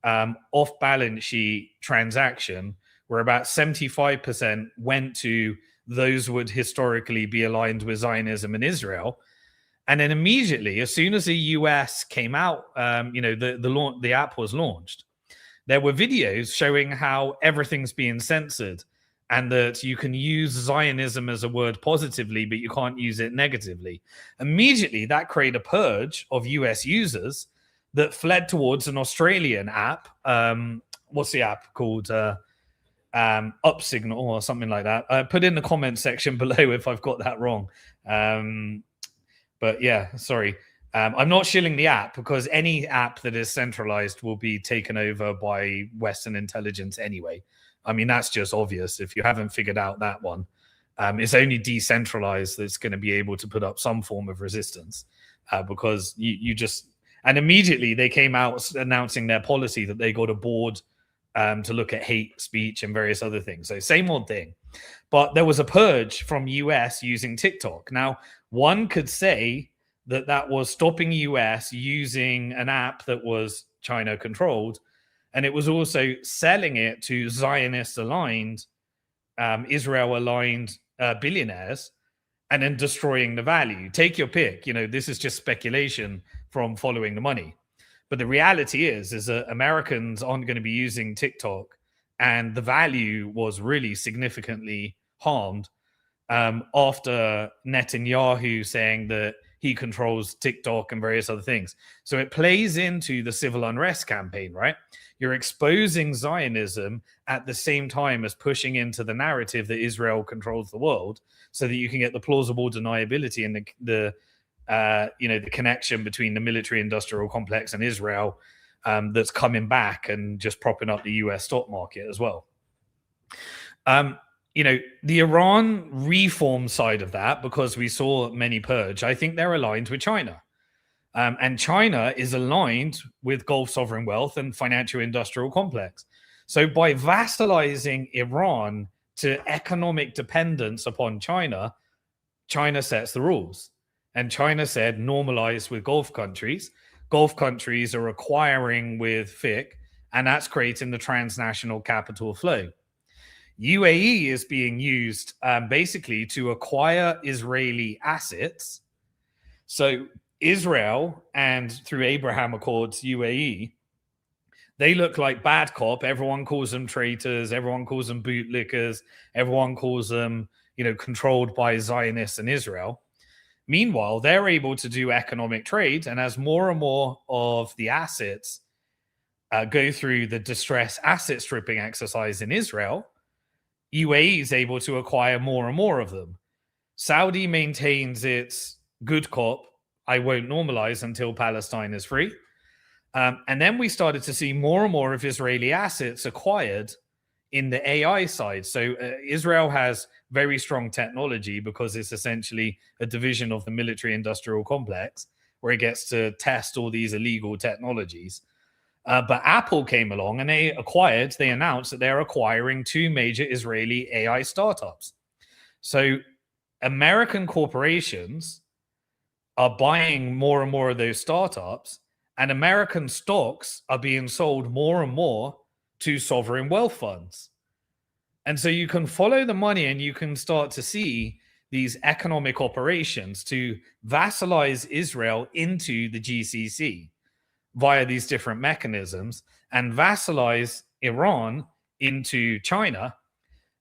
off-balance sheet transaction where about 75% went to those would historically be aligned with Zionism and Israel. And then immediately, as soon as the US came out, the app was launched, there were videos showing how everything's being censored and that you can use Zionism as a word positively, but you can't use it negatively. Immediately, that created a purge of US users that fled towards an Australian app. What's the app called? Upsignal or something like that. Put in the comment section below if I've got that wrong. But yeah, sorry. I'm not shilling the app because any app that is centralized will be taken over by Western intelligence anyway. I mean, that's just obvious. If you haven't figured out that one, it's only decentralized that's going to be able to put up some form of resistance because you just... And immediately they came out announcing their policy that they got a board to look at hate speech and various other things. So same old thing. But there was a purge from US using TikTok. Now, one could say that that was stopping US using an app that was China controlled. And it was also selling it to Zionist-aligned, Israel-aligned billionaires and then destroying the value. Take your pick. This is just speculation from following the money. But the reality is that Americans aren't going to be using TikTok, and the value was really significantly harmed after Netanyahu saying that he controls TikTok and various other things. So it plays into the civil unrest campaign, right? You're exposing Zionism at the same time as pushing into the narrative that Israel controls the world, so that you can get the plausible deniability and the connection between the military-industrial complex and Israel that's coming back and just propping up the US stock market as well. The Iran reform side of that, because we saw many purge, I think they're aligned with China. And China is aligned with Gulf sovereign wealth and financial industrial complex. So by vassalizing Iran to economic dependence upon China, China sets the rules. And China said normalize with Gulf countries. Gulf countries are acquiring with FIC, and that's creating the transnational capital flow. UAE is being used basically to acquire Israeli assets. So Israel, and through Abraham Accords, UAE, they look like bad cop. Everyone calls them traitors. Everyone calls them bootlickers. Everyone calls them, controlled by Zionists and Israel. Meanwhile, they're able to do economic trade. And as more and more of the assets go through the distress asset stripping exercise in Israel, UAE is able to acquire more and more of them. Saudi maintains its good cop, I won't normalize until Palestine is free. And then we started to see more and more of Israeli assets acquired in the AI side. So Israel has very strong technology because it's essentially a division of the military-industrial complex where it gets to test all these illegal technologies. But Apple came along and they announced that they're acquiring 2 major Israeli AI startups. So American corporations are buying more and more of those startups, and American stocks are being sold more and more to sovereign wealth funds. And so you can follow the money and you can start to see these economic operations to vassalize Israel into the GCC via these different mechanisms, and vassalize Iran into China.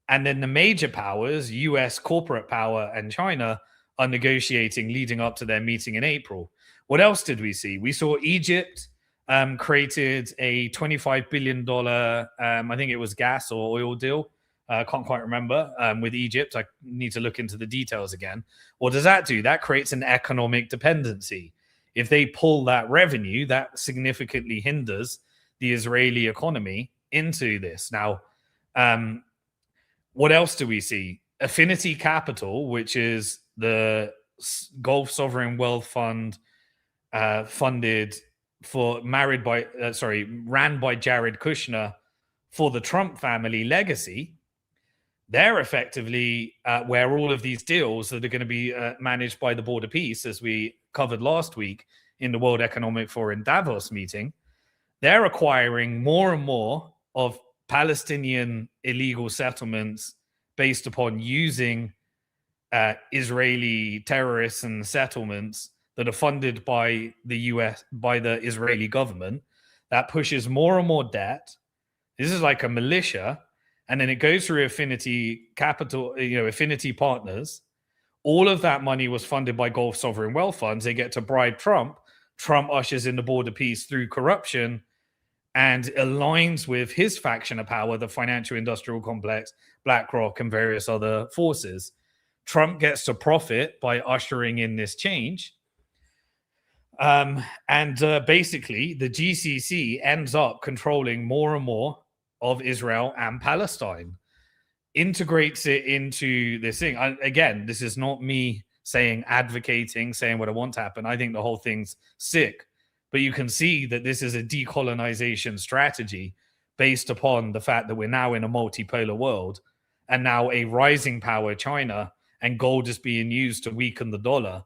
And then the major powers, US corporate power and China, are negotiating leading up to their meeting in April. What else did we see? We saw Egypt created a $25 billion, I think it was gas or oil deal. I can't quite remember, with Egypt. I need to look into the details again. What does that do? That creates an economic dependency. If they pull that revenue, that significantly hinders the Israeli economy into this. Now, what else do we see? Affinity Capital, which is the Gulf Sovereign Wealth Fund, ran by Jared Kushner for the Trump family legacy. They're effectively where all of these deals that are going to be managed by the Board of Peace, as we covered last week in the World Economic Forum Davos meeting, they're acquiring more and more of Palestinian illegal settlements based upon using Israeli terrorists and settlements that are funded by the US, by the Israeli government. That pushes more and more debt. This is like a militia. And then it goes through Affinity Capital, Affinity Partners. All of that money was funded by Gulf sovereign wealth funds. They get to bribe Trump. Trump ushers in the Board of Peace through corruption and aligns with his faction of power, the financial industrial complex, BlackRock, and various other forces. Trump gets to profit by ushering in this change. Basically, the GCC ends up controlling more and more of Israel and Palestine, integrates it into this thing. Again, this is not me advocating, saying what I want to happen. I think the whole thing's sick. But you can see that this is a decolonization strategy based upon the fact that we're now in a multipolar world, and now a rising power, China, and gold is being used to weaken the dollar.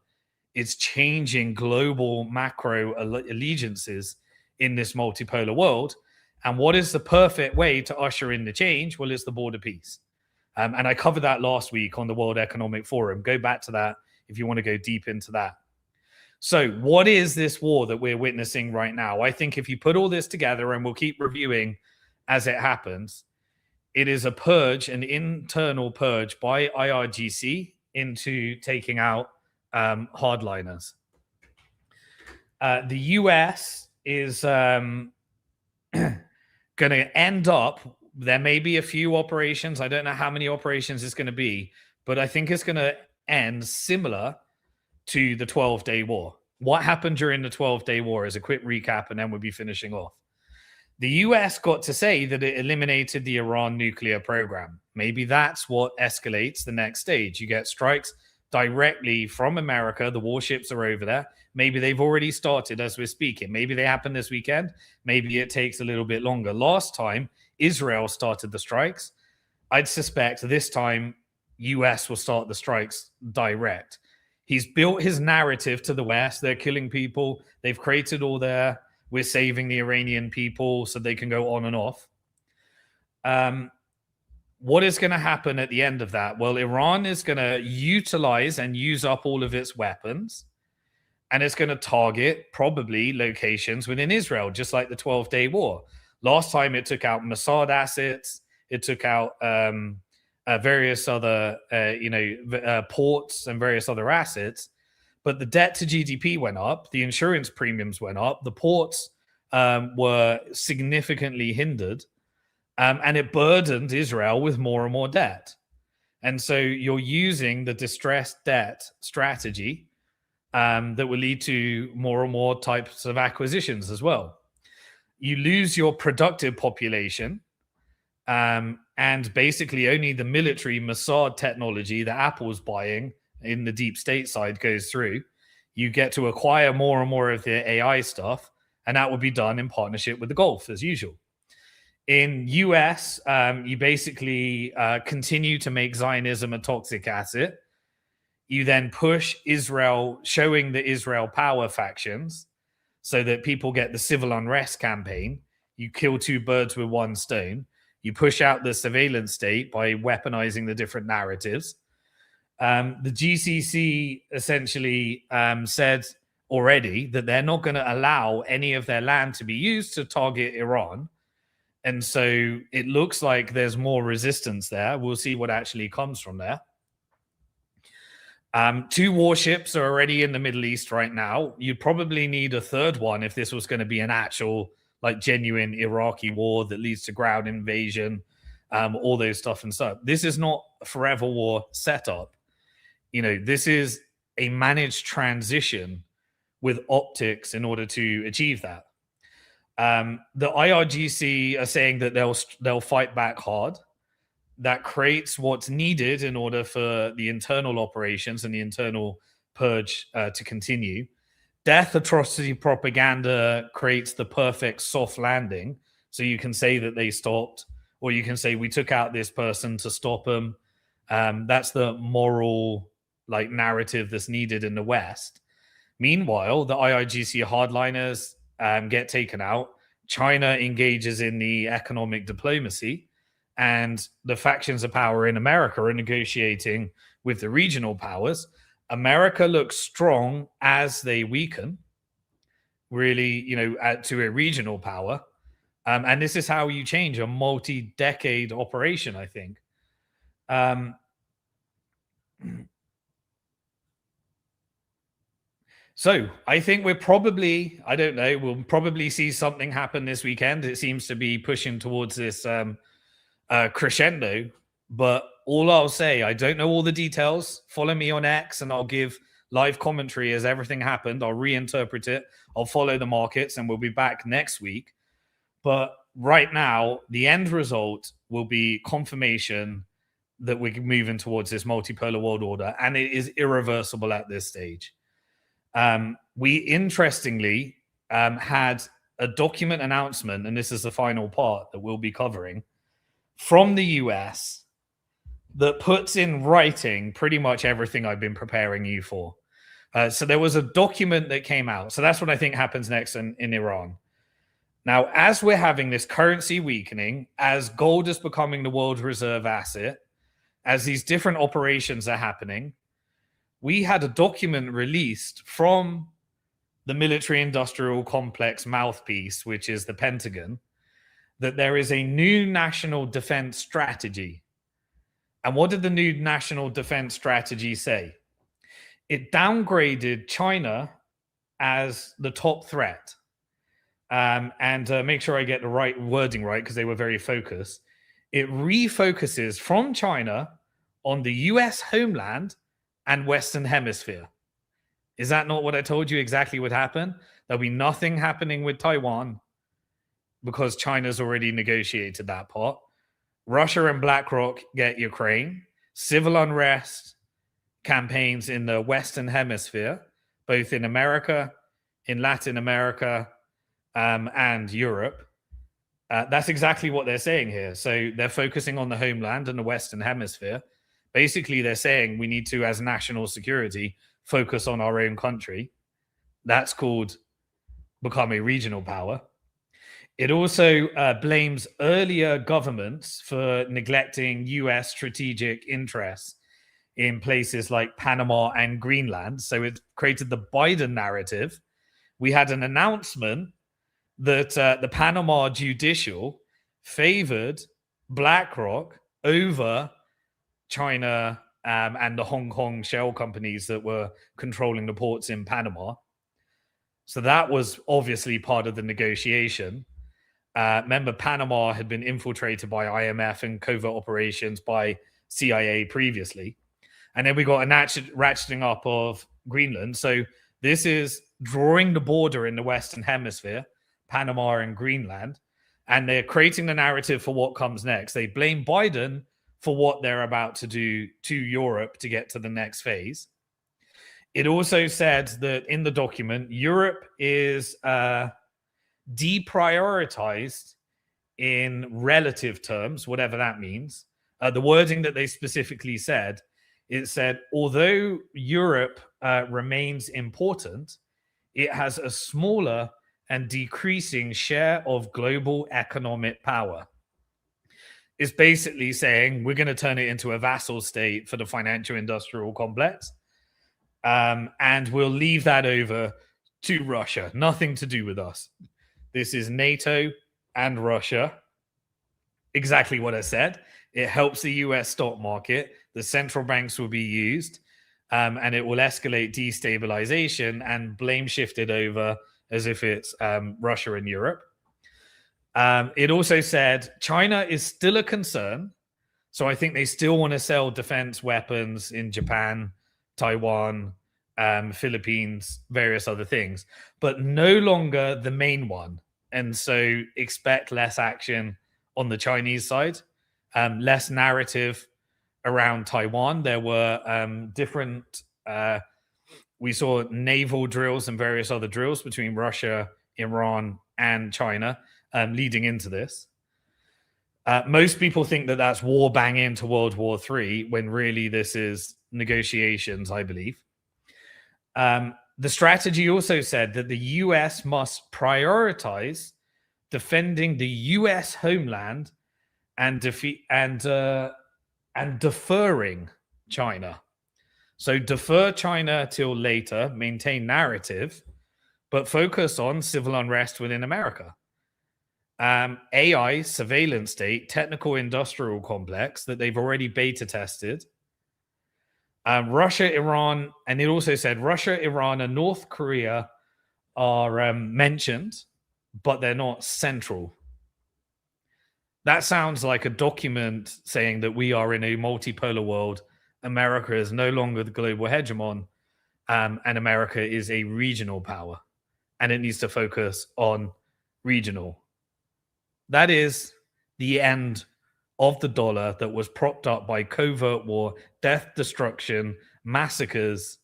It's changing global macro allegiances in this multipolar world. And what is the perfect way to usher in the change? Well, it's the Board of Peace. And I covered that last week on the World Economic Forum. Go back to that if you want to go deep into that. So what is this war that we're witnessing right now? I think if you put all this together, and we'll keep reviewing as it happens, it is a purge, an internal purge by IRGC into taking out hardliners. The US is going to end up, there may be a few operations. I don't know how many operations it's going to be, but I think it's going to end similar to the 12-day war. What happened during the 12-day war is a quick recap, and then we'll be finishing off. The US got to say that it eliminated the Iran nuclear program. Maybe that's what escalates the next stage. You get strikes directly from America. The warships are over there. Maybe they've already started as we're speaking. Maybe they happen this weekend. Maybe it takes a little bit longer. Last time, Israel started the strikes. I'd suspect this time, US will start the strikes direct. He's built his narrative to the West. They're killing people. They've created all their, we're saving the Iranian people, so they can go on and off. What is going to happen at the end of that? Well, Iran is going to utilize and use up all of its weapons, and it's going to target probably locations within Israel, just like the 12-day war. Last time it took out Mossad assets, it took out various other ports and various other assets, but the debt to GDP went up, the insurance premiums went up, the ports were significantly hindered, and it burdened Israel with more and more debt. And so you're using the distressed debt strategy that will lead to more and more types of acquisitions as well. You lose your productive population, and basically only the military Mossad technology that Apple's buying in the deep state side goes through. You get to acquire more and more of the AI stuff, and that will be done in partnership with the Gulf as usual. In US, you basically continue to make Zionism a toxic asset. You then push Israel, showing the Israel power factions, so that people get the civil unrest campaign. You kill two birds with one stone. You push out the surveillance state by weaponizing the different narratives. The GCC essentially said already that they're not going to allow any of their land to be used to target Iran. And so it looks like there's more resistance there. We'll see what actually comes from there. Two warships are already in the Middle East right now. You'd probably need a third one if this was going to be an actual, like, genuine Iraqi war that leads to ground invasion, all those stuff and stuff. This is not a forever war setup. You know, this is a managed transition with optics in order to achieve that. The IRGC are saying that they'll fight back hard. That creates what's needed in order for the internal operations and the internal purge to continue. Death atrocity propaganda creates the perfect soft landing. So you can say that they stopped, or you can say we took out this person to stop them. That's the moral narrative that's needed in the West. Meanwhile, the IRGC hardliners get taken out. China engages in the economic diplomacy, and the factions of power in America are negotiating with the regional powers. America looks strong as they weaken, really, to a regional power. And this is how you change a multi-decade operation, I think. So I think we'll probably see something happen this weekend. It seems to be pushing towards this crescendo. But all I'll say, I don't know all the details. Follow me on X and I'll give live commentary as everything happened. I'll reinterpret it. I'll follow the markets, and we'll be back next week. But right now, the end result will be confirmation that we're moving towards this multipolar world order, and it is irreversible at this stage. We interestingly had a document announcement, and this is the final part that we'll be covering, from the US that puts in writing pretty much everything I've been preparing you for. So there was a document that came out. So that's what I think happens next in Iran. Now, as we're having this currency weakening, as gold is becoming the world reserve asset, as these different operations are happening, we had a document released from the military-industrial complex mouthpiece, which is the Pentagon, that there is a new national defense strategy. And what did the new national defense strategy say? It downgraded China as the top threat. And make sure I get the right wording right, because they were very focused. It refocuses from China on the US homeland and Western Hemisphere. Is that not what I told you exactly would happen? There'll be nothing happening with Taiwan because China's already negotiated that part. Russia and BlackRock get Ukraine. Civil unrest campaigns in the Western Hemisphere, both in America, in Latin America, and Europe. That's exactly what they're saying here. So they're focusing on the homeland and the Western Hemisphere. Basically, they're saying we need to, as national security, focus on our own country. That's called become a regional power. It also blames earlier governments for neglecting US strategic interests in places like Panama and Greenland. So it created the Biden narrative. We had an announcement that the Panama judicial favored BlackRock over China and the Hong Kong shell companies that were controlling the ports in Panama. So that was obviously part of the negotiation. Remember, Panama had been infiltrated by IMF and covert operations by CIA previously. And then we got a ratcheting up of Greenland. So this is drawing the border in the Western Hemisphere, Panama and Greenland, and they're creating the narrative for what comes next. They blame Biden for what they're about to do to Europe to get to the next phase. It also said that in the document, Europe is deprioritized in relative terms, whatever that means. The wording that they specifically said, it said, although Europe remains important, it has a smaller and decreasing share of global economic power. It's basically saying we're going to turn it into a vassal state for the financial industrial complex. And we'll leave that over to Russia. Nothing to do with us. This is NATO and Russia. Exactly what I said. It helps the US stock market. The central banks will be used. And it will escalate destabilization and blame shifted over as if it's Russia and Europe. It also said China is still a concern. So I think they still want to sell defense weapons in Japan, Taiwan, Philippines, various other things, but no longer the main one. And so expect less action on the Chinese side, less narrative around Taiwan. There were different... we saw naval drills and various other drills between Russia, Iran, and China leading into this. Most people think that that's war bang into World War III, when really this is negotiations, I believe. The strategy also said that the US must prioritize defending the US homeland and deferring China. So defer China till later, maintain narrative, but focus on civil unrest within America. AI, surveillance state, technical industrial complex that they've already beta tested. Russia, Iran, and it also said Russia, Iran, and North Korea are mentioned, but they're not central. That sounds like a document saying that we are in a multipolar world. America is no longer the global hegemon, and America is a regional power, and it needs to focus on regional. That is the end of the dollar that was propped up by covert war, death, destruction, massacres,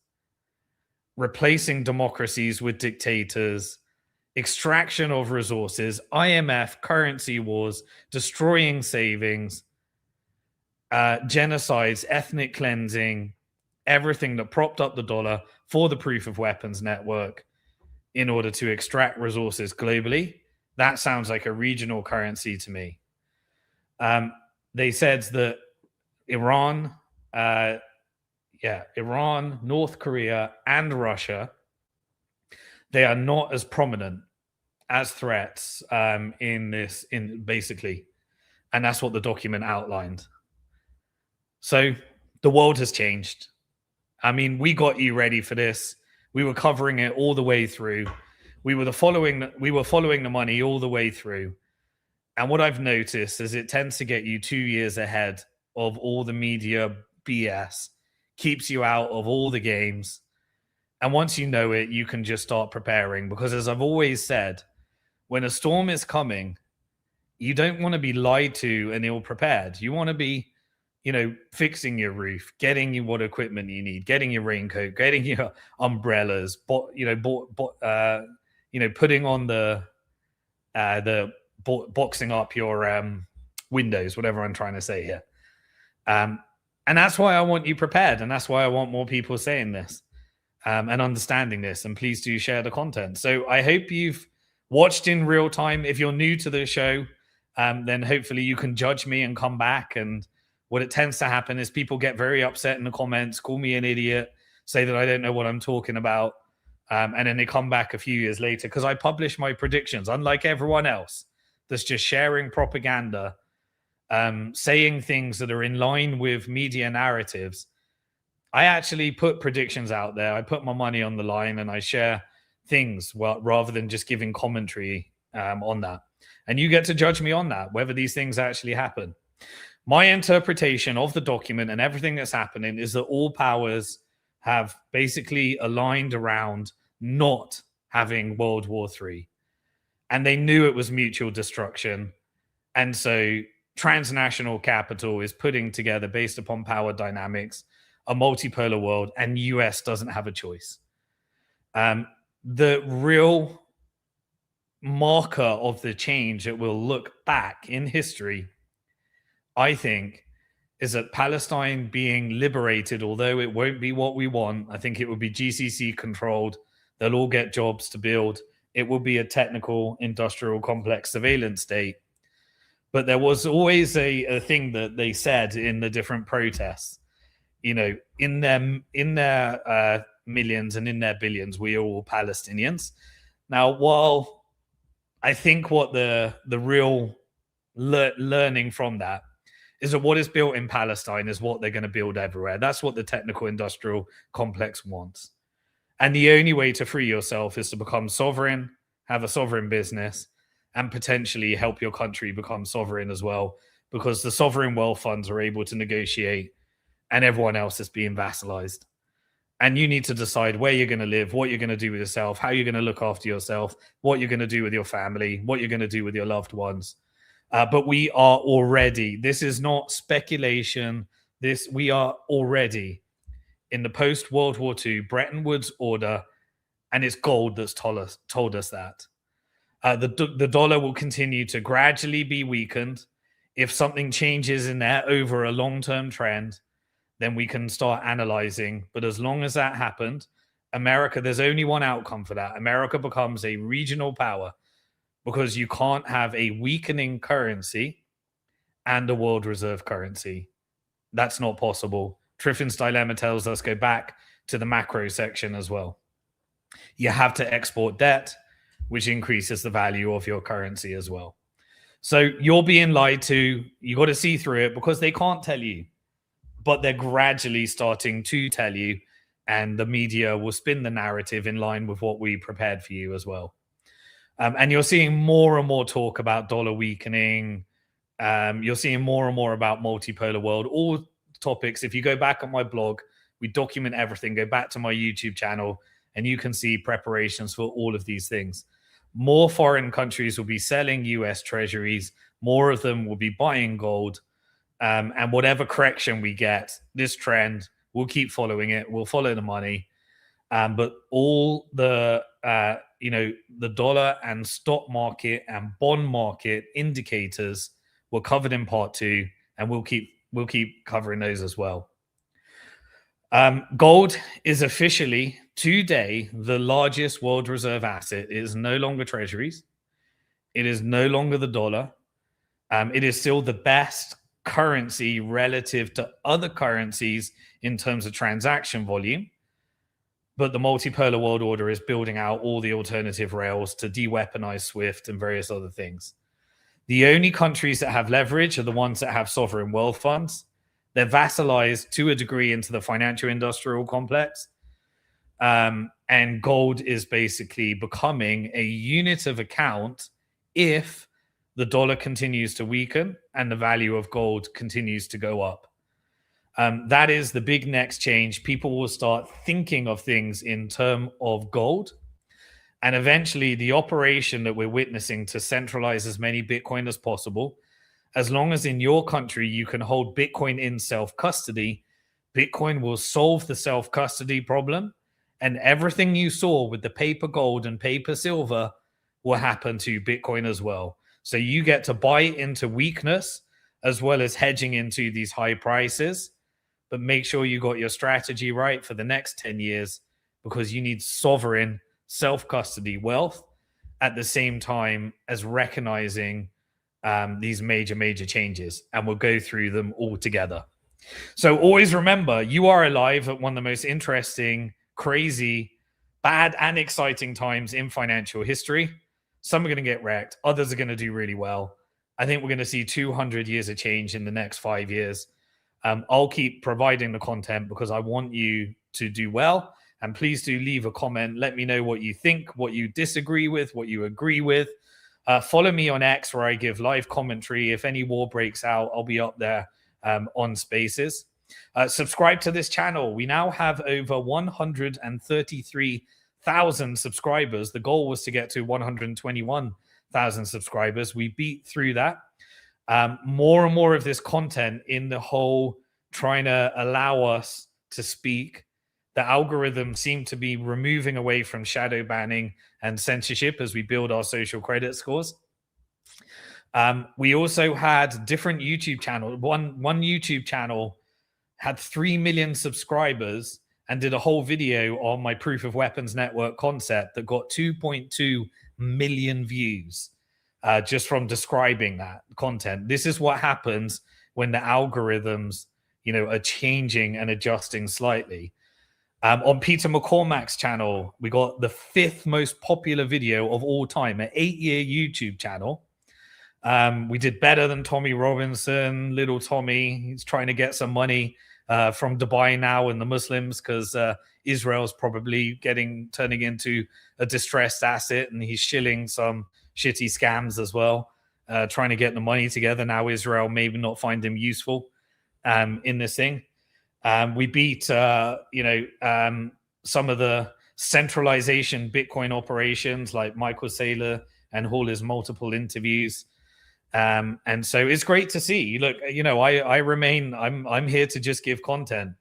replacing democracies with dictators, extraction of resources, IMF, currency wars, destroying savings, genocides, ethnic cleansing, everything that propped up the dollar for the proof of weapons network in order to extract resources globally. That sounds like a regional currency to me. They said that Iran, North Korea, and Russia, they are not as prominent as threats in basically, and that's what the document outlined. So the world has changed. I mean, we got you ready for this. We were covering it all the way through. We were following the money all the way through. And what I've noticed is it tends to get you 2 years ahead of all the media BS, keeps you out of all the games. And once you know it, you can just start preparing. Because as I've always said, when a storm is coming, you don't want to be lied to and ill-prepared. You want to be, fixing your roof, getting you what equipment you need, getting your raincoat, getting your umbrellas, putting on the boxing up your windows, whatever I'm trying to say here. And that's why I want you prepared. And that's why I want more people saying this and understanding this. And please do share the content. So I hope you've watched in real time. If you're new to the show, then hopefully you can judge me and come back. And what it tends to happen is people get very upset in the comments, call me an idiot, say that I don't know what I'm talking about. And then they come back a few years later because I publish my predictions, unlike everyone else that's just sharing propaganda, saying things that are in line with media narratives. I actually put predictions out there. I put my money on the line and I share things rather than just giving commentary on that. And you get to judge me on that, whether these things actually happen. My interpretation of the document and everything that's happening is that all powers have basically aligned around not having World War III. And they knew it was mutual destruction. And so transnational capital is putting together, based upon power dynamics, a multipolar world, and US doesn't have a choice. The real marker of the change that will look back in history, I think, is that Palestine being liberated, although it won't be what we want. I think it will be GCC controlled. They'll all get jobs to build. It will be a technical, industrial, complex surveillance state. But there was always a thing that they said in the different protests. In their millions and in their billions, we are all Palestinians. Now, while I think what the real learning from that is that what is built in Palestine is what they're going to build everywhere. That's what the technical industrial complex wants. And the only way to free yourself is to become sovereign, have a sovereign business, and potentially help your country become sovereign as well, because the sovereign wealth funds are able to negotiate and everyone else is being vassalized. And you need to decide where you're going to live, what you're going to do with yourself, how you're going to look after yourself, what you're going to do with your family, what you're going to do with your loved ones. But we are already, this is not speculation, we are already in the post-World War II Bretton Woods order, and it's gold that's told us that. The dollar will continue to gradually be weakened. If something changes in there over a long-term trend, then we can start analyzing. But as long as that happened, America, there's only one outcome for that. America becomes a regional power, because you can't have a weakening currency and a world reserve currency. That's not possible. Triffin's dilemma tells us go back to the macro section as well. You have to export debt, which increases the value of your currency as well. So you're being lied to. You got to see through it, because they can't tell you, but they're gradually starting to tell you, and the media will spin the narrative in line with what we prepared for you as well. And you're seeing more and more talk about dollar weakening. You're seeing more and more about multipolar world, all topics. If you go back on my blog, we document everything. Go back to my YouTube channel and you can see preparations for all of these things. More foreign countries will be selling US treasuries. More of them will be buying gold. And whatever correction we get, this trend, we'll keep following it. We'll follow the money. But all the the dollar and stock market and bond market indicators were covered in part 2, and we'll keep covering those as well. Gold is officially today the largest world reserve asset. It is no longer treasuries. It is no longer the dollar. It is still the best currency relative to other currencies in terms of transaction volume. But the multipolar world order is building out all the alternative rails to de-weaponize SWIFT and various other things. The only countries that have leverage are the ones that have sovereign wealth funds. They're vassalized to a degree into the financial industrial complex. And gold is basically becoming a unit of account if the dollar continues to weaken and the value of gold continues to go up. That is the big next change. People will start thinking of things in terms of gold. And eventually, the operation that we're witnessing to centralize as many Bitcoin as possible, as long as in your country you can hold Bitcoin in self-custody, Bitcoin will solve the self-custody problem. And everything you saw with the paper gold and paper silver will happen to Bitcoin as well. So you get to buy into weakness as well as hedging into these high prices. But make sure you got your strategy right for the next 10 years, because you need sovereign self-custody wealth at the same time as recognizing these major changes. And we'll go through them all together. So always remember, you are alive at one of the most interesting, crazy, bad, and exciting times in financial history. Some are going to get wrecked. Others are going to do really well. I think we're going to see 200 years of change in the next 5 years. I'll keep providing the content because I want you to do well. And please do leave a comment. Let me know what you think, what you disagree with, what you agree with. Follow me on X, where I give live commentary. If any war breaks out, I'll be up there on Spaces. Subscribe to this channel. We now have over 133,000 subscribers. The goal was to get to 121,000 subscribers. We beat through that. More and more of this content in the whole trying to allow us to speak. The algorithms seem to be removing away from shadow banning and censorship as we build our social credit scores. We also had different YouTube channels. One YouTube channel had 3 million subscribers and did a whole video on my proof of weapons network concept that got 2.2 million views just from describing that content. This is what happens when the algorithms, are changing and adjusting slightly. On Peter McCormack's channel, we got the 5th most popular video of all time, an 8-year YouTube channel. We did better than Tommy Robinson, little Tommy. He's trying to get some money from Dubai now and the Muslims, because Israel's probably turning into a distressed asset, and he's shilling some shitty scams as well, trying to get the money together. Now Israel maybe not find him useful in this thing. We beat, some of the centralization Bitcoin operations like Michael Saylor and all his multiple interviews. And so it's great to see. Look, I'm here to just give content.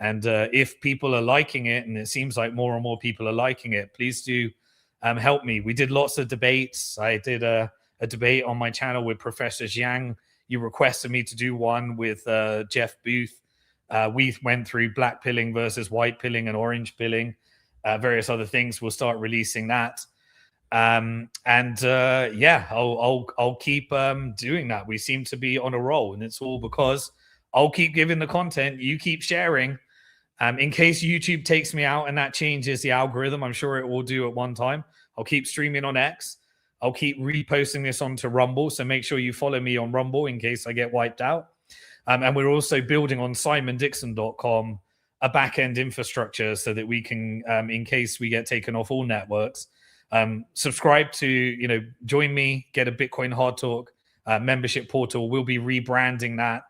And if people are liking it, and it seems like more and more people are liking it, please do help me. We did lots of debates. I did a debate on my channel with Professor Jiang. You requested me to do one with Jeff Booth. We went through black pilling versus white pilling and orange pilling, various other things. We'll start releasing that. I'll keep doing that. We seem to be on a roll, and it's all because I'll keep giving the content. You keep sharing. In case YouTube takes me out and that changes the algorithm, I'm sure it will do at one time. I'll keep streaming on X. I'll keep reposting this onto Rumble. So make sure you follow me on Rumble in case I get wiped out. And we're also building on SimonDixon.com a back-end infrastructure so that we can, in case we get taken off all networks, subscribe to, join me, get a Bitcoin HardTalk membership portal. We'll be rebranding that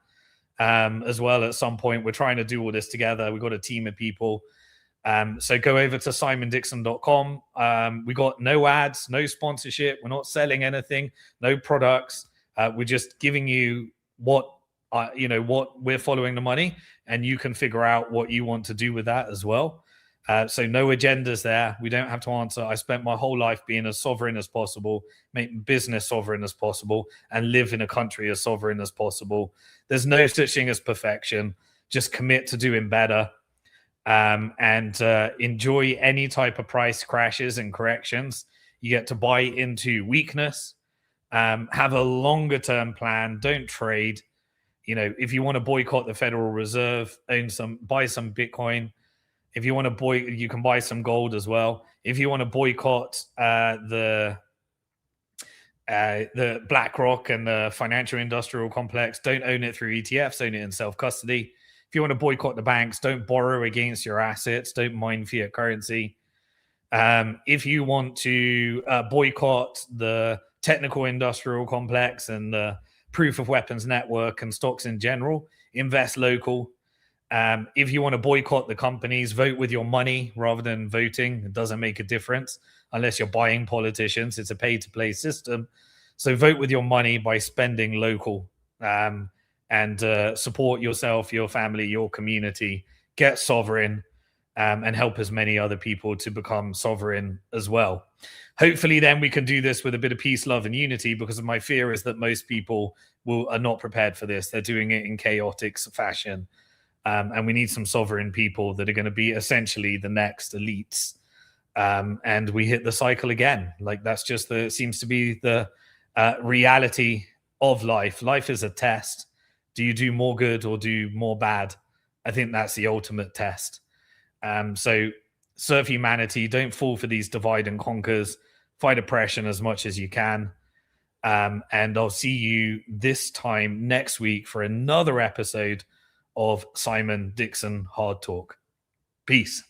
as well at some point. We're trying to do all this together. We've got a team of people. So go over to SimonDixon.com. We got no ads, no sponsorship. We're not selling anything, no products. We're just giving you what we're following the money, and you can figure out what you want to do with that as well. So no agendas there. We don't have to answer. I spent my whole life being as sovereign as possible, making business sovereign as possible, and live in a country as sovereign as possible. There's no such thing as perfection. Just commit to doing better, and enjoy any type of price crashes and corrections. You get to buy into weakness. Have a longer term plan. Don't trade. If you want to boycott the Federal Reserve, buy some Bitcoin. If you want to you can buy some gold as well. If you want to boycott the BlackRock and the financial industrial complex, don't own it through ETFs, own it in self-custody. If If you want to boycott the banks, don't borrow against your assets, don't mine fiat currency. If you want to boycott the technical industrial complex and the proof of weapons network and stocks in general, invest local. If you want to boycott the companies, vote with your money rather than voting. It doesn't make a difference unless you're buying politicians. It's a pay-to-play system. So vote with your money by spending local, and support yourself, your family, your community. Get sovereign, and help as many other people to become sovereign as well. Hopefully then we can do this with a bit of peace, love, and unity, because my fear is that most people are not prepared for this. They're doing it in chaotic fashion. And we need some sovereign people that are going to be essentially the next elites. And we hit the cycle again. Like, that's just seems to be the reality of life. Life is a test. Do you do more good or do more bad? I think that's the ultimate test. So serve humanity. Don't fall for these divide and conquers. Fight oppression as much as you can. And I'll see you this time next week for another episode of Simon Dixon Hard Talk. Peace.